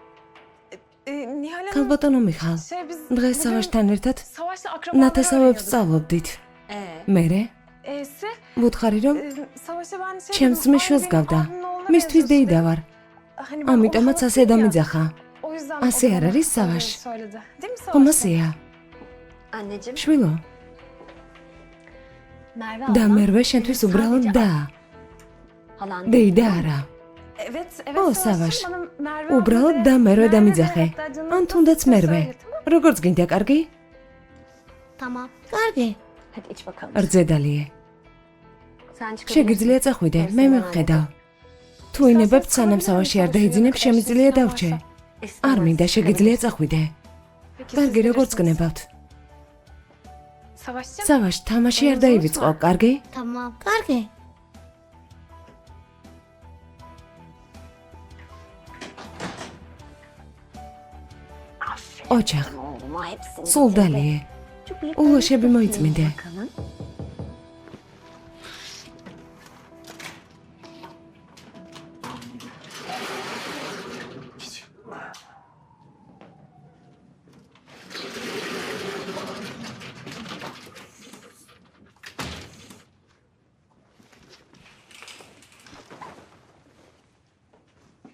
Nihal Hanım, ქალბატონო მიხალ, biz დღეს სავაშთან ერთად Savaş'la akrabaları ნათესავებს arıyorduk. სწავლობდით. მერე E'si, ვუთხარი რომ Savaş'a ben şey ჩემს dedim, ძმისშვილს "Ay, გავდა. benim abimin oğluna მისთვის benziyorsun" დეიდა dedi. ვარ. Hani ben o ამიტომაც ასე havasıyla დამიძახა. O yüzden ასე o არ bana არის, öyle Savaş? söyledi. Değil mi Savaş? ხომ ასეა? Anneciğim, შვილო, Merve და ablan მერვე შენთვის უბრალოდ და, halan დეიდა არა. Evet, evet. O, Savaş'cığım, Savaş. bana Merve უბრალოდ abla და de, მერვე Merve de, დამიძახე. hatta canım ან nasıl თუნდაც istiyorsa მერვე. öyle, tamam mı? როგორც გინდა, კარგი? Tamam. კარგი. hadi iç bakalım. რძედალიე. Sen çıkabilirsin. შეგიძლია წახვიდე, მე მივხედავ. თუ ინებებთ სანამ სავაში არ დაიძინებ, შემიძლია დავრჩე. არ მინდა შეგიძლია წახვიდე. Peki კარგი, siz როგორც bilirsiniz. გნებავთ. Savaş'cığım, სავაშ, თამაში არ დაივიწყო, კარგი? Tamam. კარგი. ოჩახ, Oğluma hepsini სულ bitirdi. დალიე. Şu bıyıklarını ულოშები toplayın მოიწმინდე. bakalım.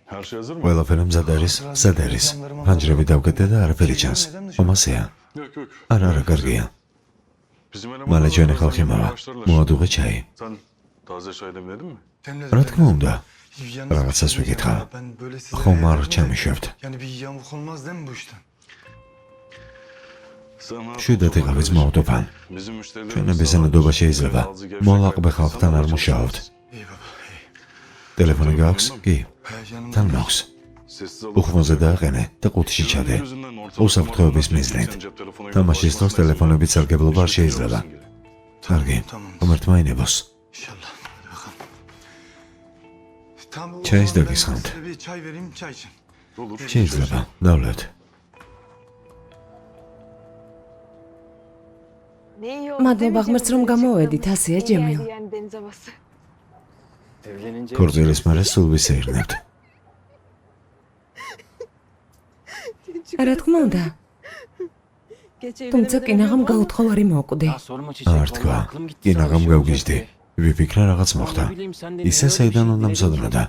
Her şey hazır mı? ყველაფერი მზად არის, მზად არის. ფანჯრები დავკეთე და არაფერი ჩანს. ხომ ასეა? Yok yok. არა, არა, კარგია. Bizim მალე ჩვენი elemanlar ხალხი მავა. başlarlar. მოადუღე ჩაი. Sen taze çay demledin mi? რა თქმა უნდა, რაღაცას ვიკითხა. ხომ არ ჩამიშვებთ. Yani bir yamuk olmaz değil mi bu işten? Sen ha- შვიდად იყავი ძმაოდოფან. Bizim müşterilerimiz ჩვენების daha ზნედობა var. შეიძლება. Ağzı gevşek მოლაყბე herkes. ხალხთან Sen არ de მუშაობთ. İyi baba iyi. ტელეფონი გაქვს? კი, He yanımda. თან მაქვს. Sessiz ol. უხმოზე დააყენე და ყუთში ჩადე. Yüzünden ortalık უსაფრთხოების ortalık მიზნით. cep telefonu თამაშის დროს ტელეფონები სარგებლობა არ შეიძლება. კარგი, Tamam. ღმერთმა ინებოს. İnşallah. Hadi bakalım. Tamam. o Çay zaman ben istedik size bir çay vereyim çay için. Olur. შეიძლება, დავლეთ. მადლობა ღმერთს რომ გამოვედით, ასეა ჯემილ. Evlenince ქორწილის მერე სულ ვისეირნებთ. რა თქმა უნდა. თუმცა კინაღამ გაუთხოვარი მოუკვდი. Ya sorma çiçek. არ თქვა. vallahi aklım gitti კინაღამ savaşa გავგიჟდი. gitti. ვიფიქრე რაღაც მოხდა. Ne bileyim sen de ისე niye საიდან öyle უნდა bir şey მზადნოდა.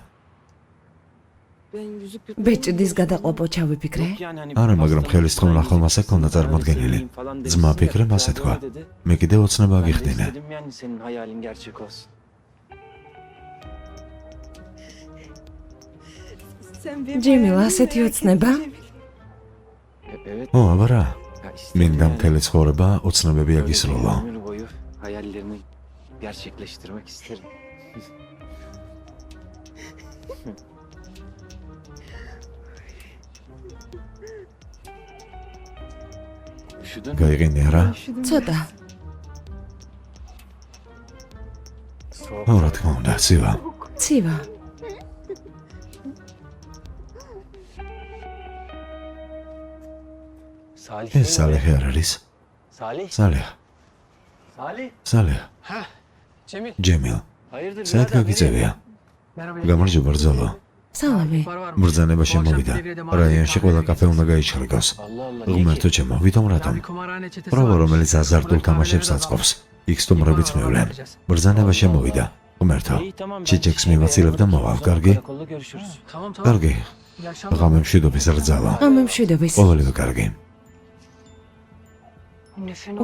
ბეჭდის გადაყოფო ჩავიფიქრე. Yok yani hani არა, bir მაგრამ hastalık ხელის თხოვნა falan ხოლმე ასე ქონდა geçirdim, წარმოდგენილი. söyleyeyim falan ძმა demişsin ya, ფიქრე მასე yani თქვა. öyle dedi. მე კიდე ოცნება Ben de გიხდინე. istedim yani senin hayalin gerçek olsun. ჯემილ, ასეთი ოცნება? Evet. ო, აბარა. Ya istedim მინდა yani. მთელი ცხოვრება ოცნებები Öyle bir აგისრულო. ömür boyu hayallerini gerçekleştirmek isterim. გაიყინე რა? ცოტა. რა თქმა უნდა, ცივა. ცივა. ეს სალეჰი არ არის? სალეჰ. სალეჰ. ჯემილ. საით გაგიწევია? გამარჯობა ბრძოლო. სალამი. ბრძანება შემოვიდა. რაიონში ყველა კაფე უნდა გაიჩხრიგოს. ღმერთო ჩემო, ვითომ რატომ? პროვო რომელიც აზარტულ თამაშებს აწყობს. იქ სტუმრებიც მივლენ. ბრძანება შემოვიდა. ღმერთო, ჩიჩექს მივაცილებ და მოვალ, კარგი? კარგი. ღამე მშვიდობის რძალო. ღამე მშვიდობის. ყოველივე კარგი.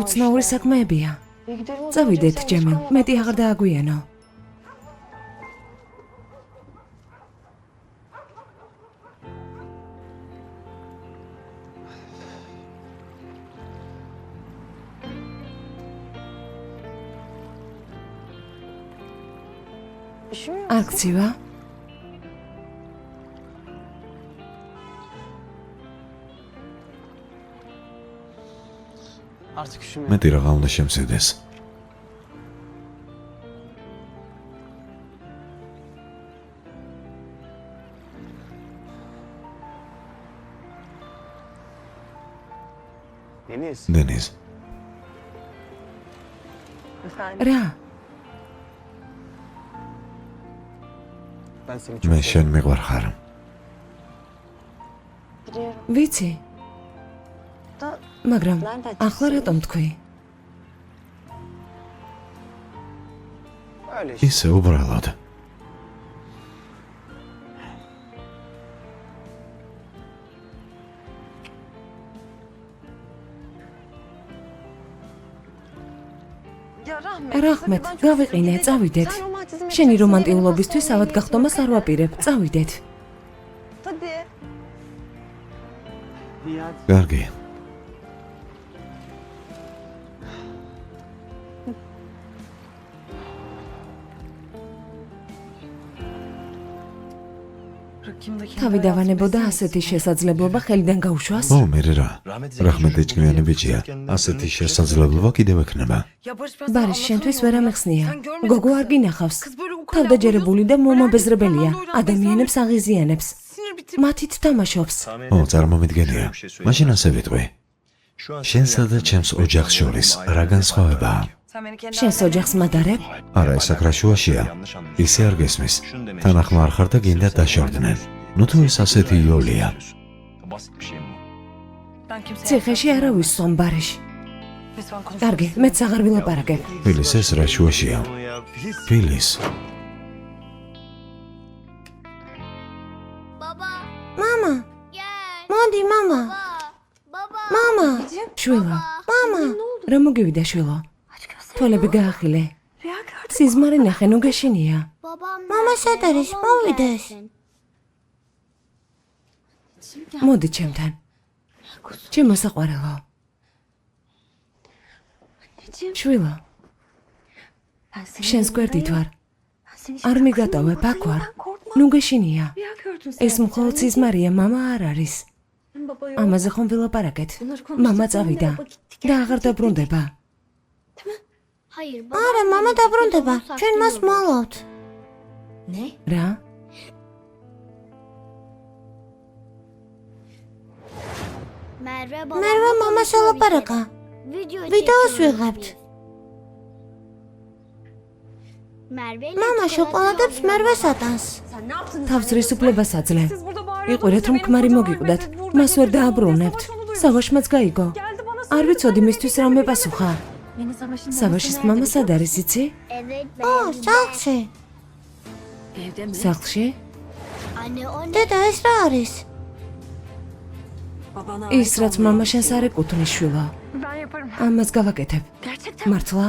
უცნაური საქმეებია. წავიდეთ, ჯემილ, მეტი აღარ დააგვიანო. არ გცივა? მეტი რაღა უნდა შემცირდეს. დენის. რა? მე შენ მიყვარხარ. ვიცი. მაგრამ ახლა რატომ თქვი? ისე უბრალოდ. რაჰმეთ, გავიყინე, წავიდეთ. შენი რომანტიულობისთვის ავად გახდომას არ ვაპირებ, წავიდეთ. კარგი. თავი დავანებოდა ასეთი შესაძლებლობა ხელიდან გაუშვას? ო, მე რა. რაჰმეტი ჭკვიანი ბიჭია. ასეთი შესაძლებლობა კიდევ ექნება. ბარის შენთვის ვერ ამეხსნია. გოგო არ გინახავს. თავდაჯერებული და მომაბეზრებელია. ადამიანებს აღიზიანებს. მათით თამაშობს. ო, წარმომიდგენია. მაშინ ასე ვიტყვი. შენსა და ჩემს ოჯახს შორის რა განსხვავებაა? შენს ოჯახს მადარებ? არა, ეს აკრაშუაშია. ისე არ გესმის. თანახმა არ ხარ და გინდა დაშორდნენ. ნუ თუ ეს ასეთი იოლია. ციხეში არავის სვამ ბარიში. კარგი, მეც აღარ ვილაპარაკებ. ფილის ეს რა შუაშია? ფილის. მამა. მოდი, მამა. მამა. შვილო, მამა. რა მოგივიდა შვილო? თვალები გაახილე. სიზმარი ნახე, ნუ გეშინია. მამა სად არის? მოვიდეს. მოდი ჩემთან. ჩემო საყვარელო. შვილო, შენს გვერდით ვარ. არ მიგატოვებ, აქ ვარ. ნუ გეშინია. ეს მხოლოდ სიზმარია, მამა არ არის. ამაზე ხომ ვილაპარაკეთ. მამა წავიდა და აღარ დაბრუნდება. არა, მამა დაბრუნდება. ჩვენ მას ვალავთ. რა? მერვე მამას ელაპარაკა. ვიდეოს ვიღებთ. მამა შოკოლადებს მერვეს ატანს. თავის უფლებას აძლე. იყურეთ რომ ქმარი მოგიკვდათ. მას ვერ დააბრუნებთ. სავაშმაც გაიგო. არ ვიცოდი მისთვის რა მეპასუხა. სავაშის მამა სად არის იცი? ო, სახლში. სახლში? დედა, ეს რა არის? ის რაც მამა შენს არ ეკუთვნის შვილო. ამას გავაკეთებ. მართლა?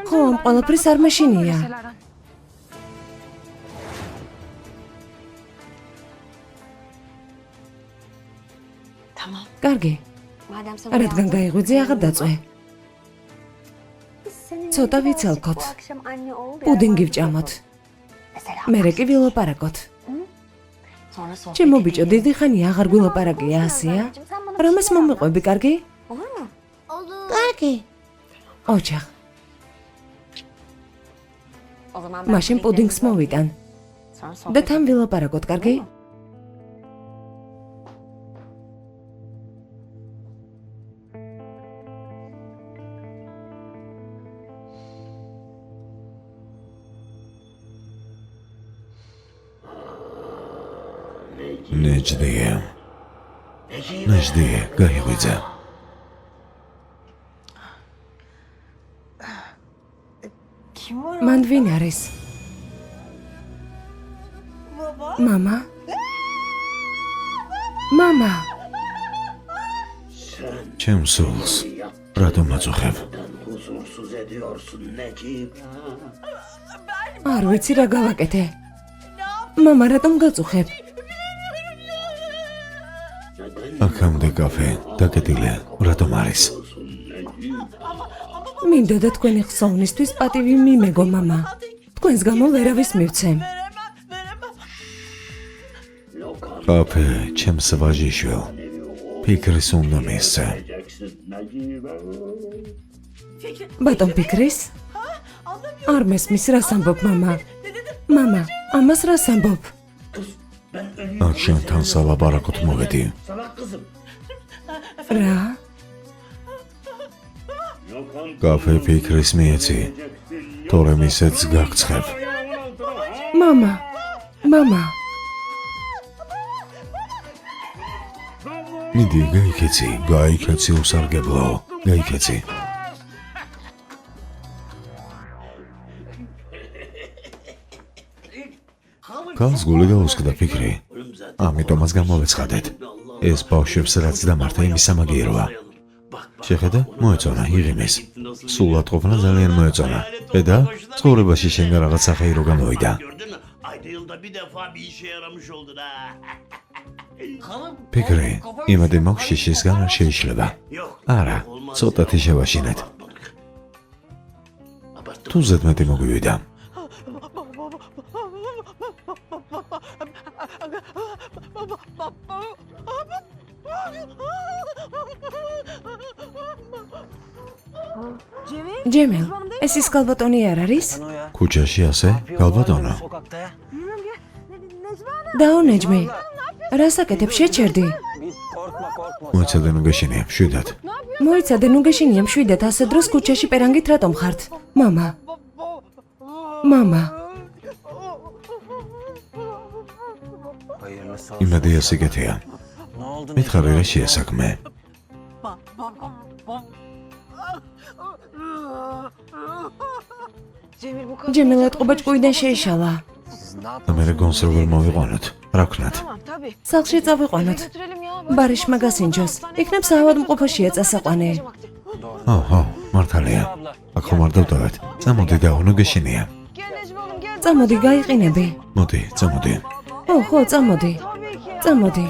ხო, ამ ყველაფრის არ მეშინია. კარგი. რადგან გაიღვიძე, აღარ დაწვე. ცოტა ვიცალქოთ. პუდინგი ვჭამოთ. მერე კი ვილაპარაკოთ. ჩემო ბიჭო, დიდი ხანია აღარ გვილაპარაკია, ასეა? რამეს მომიყვები, კარგი? კარგი. ოჯახ. მაშინ პუდინგს მოვიტან. და თან ვილაპარაკოთ, კარგი? ნეჯდიე, გაიღვიძე. მან ვინ არის? მამა? მამა! ჩემ სულს, რატომ აწუხებ? Huzursuz ediyorsun Necip. არ ვიცი რა გავაკეთე. მამა, რატომ გაწუხებ? აქამდე კაფე დაკეტილია, რატომ არის? მინდოდა თქვენი ხსოვნისთვის პატივი მიმეგო, მამა. თქვენს გამო ვერავის მივცემ. კაფე, ჩემს ვაჟიშვილ. ფიქრის უნდა მისცე. ბატონ ფიქრის? არ მესმის, რას ამბობ, მამა? მამა, ამას რას ამბობ? აქ შენთან სალაპარაკოთ მოვედი. რა? კაფე ფიქრის მიეცი. თორემ ისეც გაგცხებ. მამა, მამა. მიდი, გაიქეცი უსარგებლო, გაიქეცი. გალს გული გაუსკდა ფიქრი. ამიტომაც გამოვეცხადეთ. ეს ბავშვებს რაც დამართა იმის სამაგიეროა. შეხედა, მოეწონა იღიმის. სულად ყოფნა ძალიან მოეწონა. ხედა, ცხოვრებაში შენგან რაღაც სახეირო გამოვიდა. Ayda yılda bir defa bir işe yaramış oldun ha. ფიქრი, იმედი მაქვს შიშისგან არ შეიშლება. არა, ცოტათი შევაშინეთ. თუ ზედმეტი მოგვივიდა. ჯემილ, ეს ის გალბატონი არ არის? ქუჩაში ასე, გალბატონო. დაო ნეჯმი, რას აკეთებ, შეჩერდი? მოიცადე ნუ გეშინია, მშვიდად. მოიცადე, ნუ გეშინია, მშვიდად, ასე დროს ქუჩაში პერანგით რატომ ხართ? მამა. მამა. იმედი ასე გეთია. მითხარი რა შეესაქმე. ჯემილ ატყობა ჭკუიდან შეიშალა. და მერე გონს როგორ მოვიყვანოთ, რა ვქნათ? სახლში წავიყვანოთ. ბარიშმა გასინჯოს, იქნებ საავადმყოფოშია წასაყვანი. აჰა, მართალია. აქ ხომ არ დავტოვეთ. წამოდი დაო, ნუ გეშინია. წამოდი, გაიყინები. მოდი, წამოდი. ხო, წამოდი. წამოდი.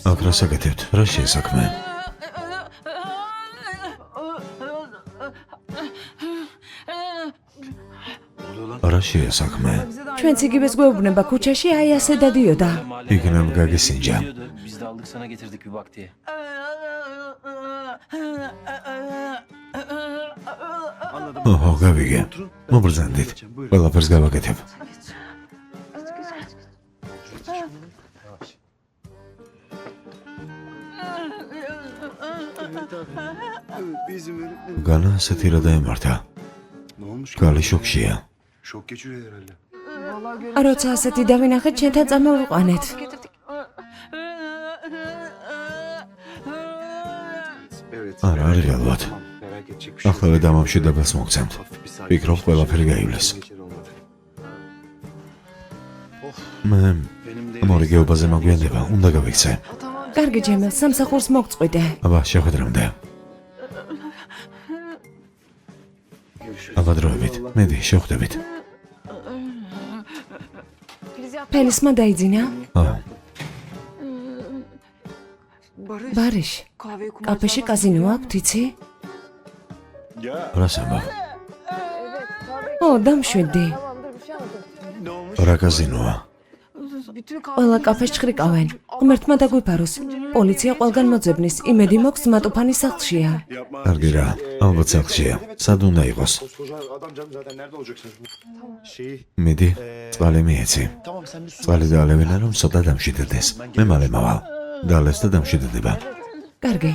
აქ რა საკეთებთ? რა შეესაქმე? რა შეესაქმე? ჩვენც იგივეს გვეუბნება ქუჩაში აი ასე დადიოდა. იქნებ გაგესინჯა. Biz de aldık sana getirdik bir bak diye. ოჰო, გავიგე. მობრძანდით. ყველაფერს გავაკეთებ. განა ასეთი რა დაემართა. გალი შოქშია. როცა ასეთი დავინახეთ, ჩვენთან წამოვიყვანეთ. არა, არ რეალურად. ახლა დამამშვიდებას მოგცემთ. ვფიქრობ, ყველაფერი გაივლეს. მე მორიგეობაზე მოგვიანდება, უნდა გავიქცე. კარგი ჯემილ, სამსახურს მოგწყვიტე. აბა, შეხვედრამდე. აბადროებით, მედი, შევხვდებით. ფელისმა დაიძინა? ბარიშ, კაფეში კაზინო აქვთ, იცი? რას ამბობ? ო, დამშვიდდი. რა კაზინოა? ყველა კაფეს ჩხრიკავენ. ღმერთმა დაგვიფაროს. პოლიცია ყველგან მოძებნის. იმედი მოქვს ზმატოფანის სახლშია. კარგი რა, ალბათ სახლშია. სად უნდა იყოს? მიდი, წყალი მიეცი. წყალი დაალევინა, რომ ცოტა დამშვიდდეს. მე მალე მავალ. დალევს და დამშვიდდება. კარგი.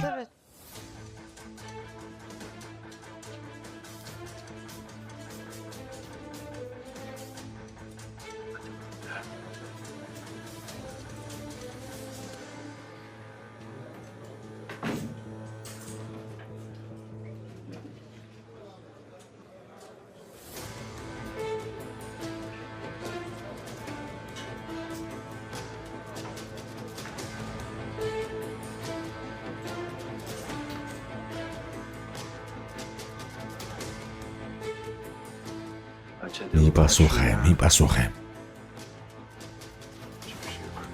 მიპასუხე.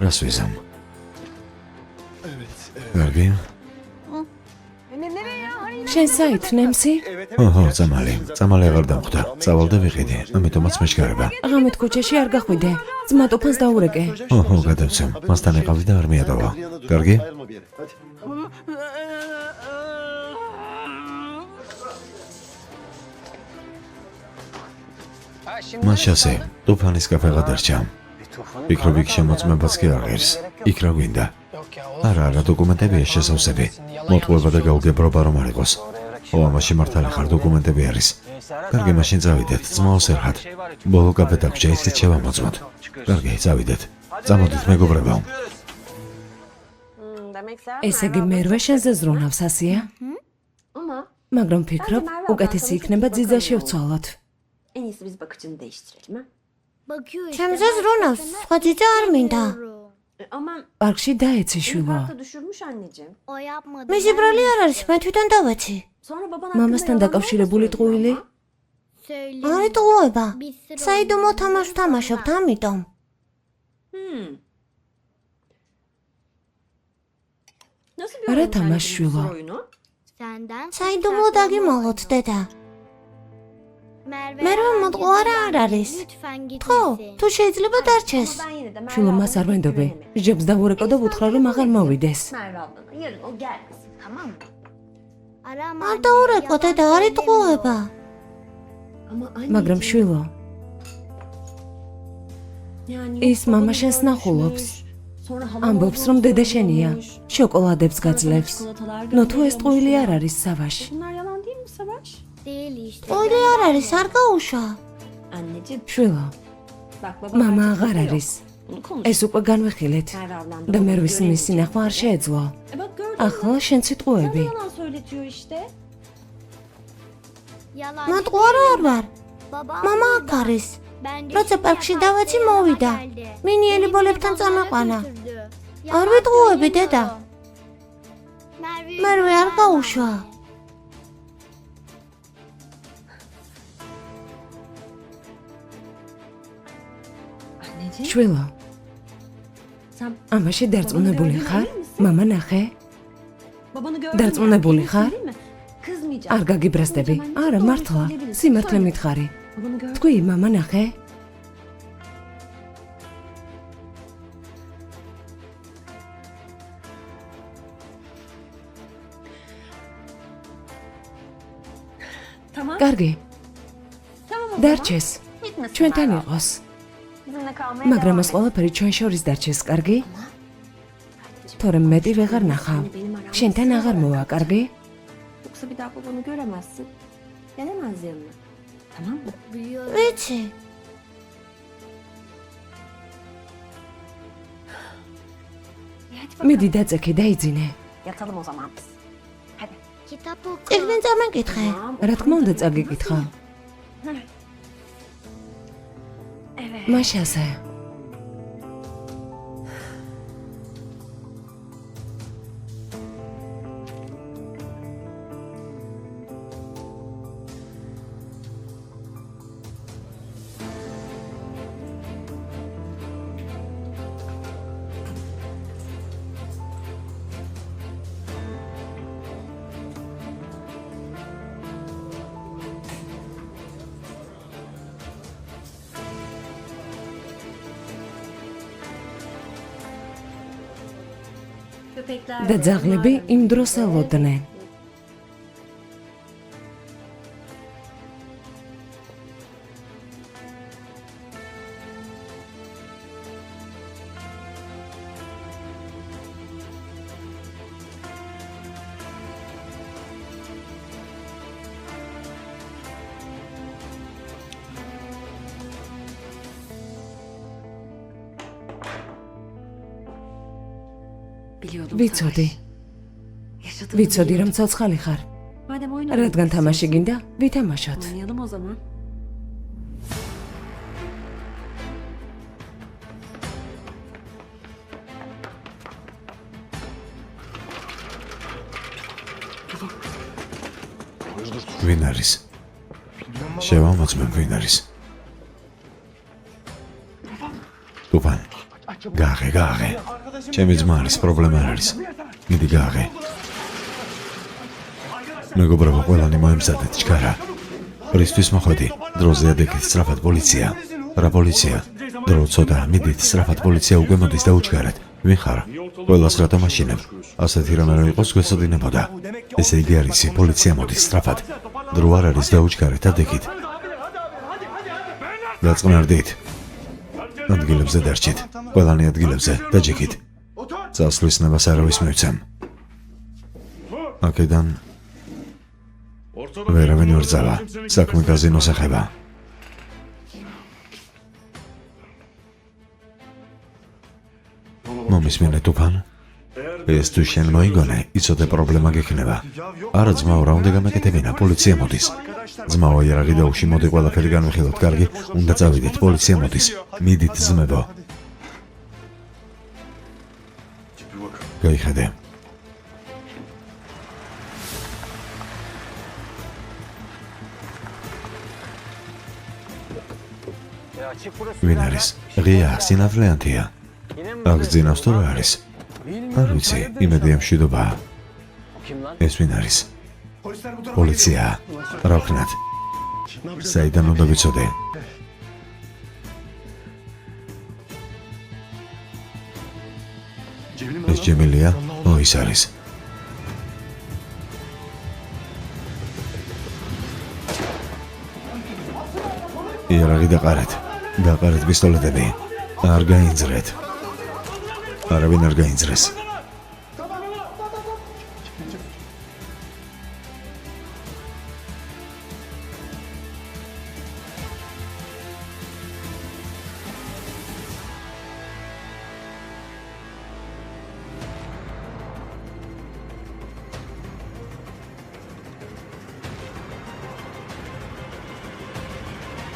რას ვიზამ? კარგი? შენ საით, ნემსი? ოჰო, წამალი აღარ დამხვდა. წავალ და ვიყიდე, ამიტომაც მეშკარება. ღამით ქუჩაში არ გახვიდე. ზმატოფანს დაურეკე. ოჰო, გადავცემ. მასთან ეყავი და არ მიატოვა. კარგი? მაშასე, ტუფანის კაფე გადარჩა. ფიქრობ იქ შემოწმებას კი არ ღირს. იქ რა გვინდა? არა, დოკუმენტებია შესავსები. მოტყუება და გაუგებრობა რომ არ იყოს. ო, ამაში მართალი ხარ, დოკუმენტები არის. კარგი, მაშინ წავიდეთ, ძმაოს ერხად. ბოლო კაფე დაგვრჩა, ისიც შევამოწმოთ. კარგი, წავიდეთ. წამოდით, მეგობრებო. ესე იგი მერვე შენზე ზრუნავს, ასია? მაგრამ ფიქრობ, უკეთესი იქნება ძიძა შევცვალოთ. En iyisi biz bakıcını değiştirelim ha. ჩემზე ზრუნავს, სხვა ძიძა არ მინდა. Ama პარკში დაეცი შვილო. parkta düşürmüş anneciğim. მისი ბრალი არ არის, მე თვითონ დავეცი. Sonra baban მამასთან დაკავშირებული ტყუილი? არის ტყუება. საიდუმლო თამაშს თამაშობთ, ამიტომ. Nasıl bir Ara oyun tamaş sence şula. bu oyunu? საიდუმლო დაგიმალოთ, დედა. მერვე მოტყუარა არ არის. ხო, თუ შეიძლება დარჩეს. Ben yine de Merve შვილო მას არ ვენდობე. ჟებს დაურეკო და ვუთხრა რომ აღარ მოვიდეს. Merve ablana yarın o gelmesin tamam mı? არ დაურეკო, დედა, არის ტყუება. Ama მაგრამ შვილო, yani ის მამა შენს ნახულობს. sonra ამბობს რომ დედა შენია. შოკოლადებს გაძლევს. ნუ თუ ეს ტყუილი არ არის სავაში. Bunlar yalan değil mi Savaş? ტყუილი არ არის, არ გაუშვა. Anneciğim შვილო, bak baba მამა artık აღარ yok. არის. Bunu konuş. ეს უკვე განვიხილეთ. Merve ablan და onu მერვის göremeyecek. მისი ნახვა არ შეეძლო. Bak gördün mü? ახლა შენ Sana სიტყვები. yalan söyletiyor işte. მოტყუარა არ ვარ. მამა აქ არის. როცა პარკში დავეცი, მოვიდა. მინიელი ბოლებთან წამეყვანა. არ ვიტყუები, დედა. მერვე არ გაუშვა. Anneciğim შვილო, sen ამაში დარწმუნებული ხარ? მამა ნახე? babanı gördün mü? დარწმუნებული ხარ? Değil mi? Kızmayacak. არ გაგიბრასდები. არა, მართლა. სიმართლე მითხარი. Babanı gördün mü? თქვი, მამა ნახე? Tamam. კარგი, Tamam o zaman. დარჩეს. Gitmesin ჩვენთან Merve. იყოს. Bizimle kalmaya მაგრამ devam ეს et. ყველაფერი ჩვენ შორის დარჩეს, კარგი? თორემ მეტი ვეღარ ნახავ. შენთან აღარ მოვა, კარგი? Yoksa bir daha babanı göremezsin. Gelemez yanına. Tamam mı? ვიცი. მიდი დაწექე და იძინე. Yatalım o zaman biz. Hadi. წიგნი წამეკითხე. რა თქმა უნდა წაგიკითხა. მაშასე. და ძაღლები იმ დროს ელოდნენ. ვიცოდი რომ ცოცხალი ხარ. რადგან თამაში გინდა, ვითამაშოთ. ვინ არის? შევამოწმებ ვინ არის. ტუფან. გაღე. ჩემი ძმა არის, პრობლემა არ არის. მიდი გაღე. მეგობრებო, ყველანი მოემზადეთ ჩქარა. პრისთვის მოხვედი. დროზე ადეკით სწრაფად პოლიცია. რა პოლიცია? დრო ცოტა, მიდით სწრაფად პოლიცია უკვე მოდის და უჩქარეთ. ვინ ხარ? ყველას რატომ მაშინებ? ასეთი რამე რო იყოს გვესოდინებოდა. ესე იგი არის, პოლიცია მოდის სწრაფად. დრო არ არის და უჩქარეთ ადეკით. დაწყნარდით. ადგილებზე დარჩით. ყველანი ადგილებზე დაჯექით. წასვლის ნებას არავის მივცემ. აქედან ვერავინ ვერ წავა. საქმე კაზინოს ეხება. მომისმენე ტუფან? ეს თუ შენ მოიგონე, იცოდე პრობლემა გექნება. არა ძმაო, რა უნდა გამეკეთებინა, პოლიცია მოდის. ძმაო, იარაღი დაუში, მოდი ყველაფერი განვიხილოთ, კარგი? უნდა წავიდეთ, პოლიცია მოდის. მიდით ძმებო. გაიხედე. ვინ არის? ღია, სინათლეანთია. აღძინავს თუ რა არის? არ ვიცი, იმედი ამ მშვიდობაა. ეს ვინ არის? პოლიცია. რა ვქნათ? საიდან უნდა ვიცოდე? ეს ჯემილია? ის არის. იარაღი დაყარეთ. დაყარეთ პისტოლეტები. არ გაინძრეთ. არავინ არ გაინძრეს.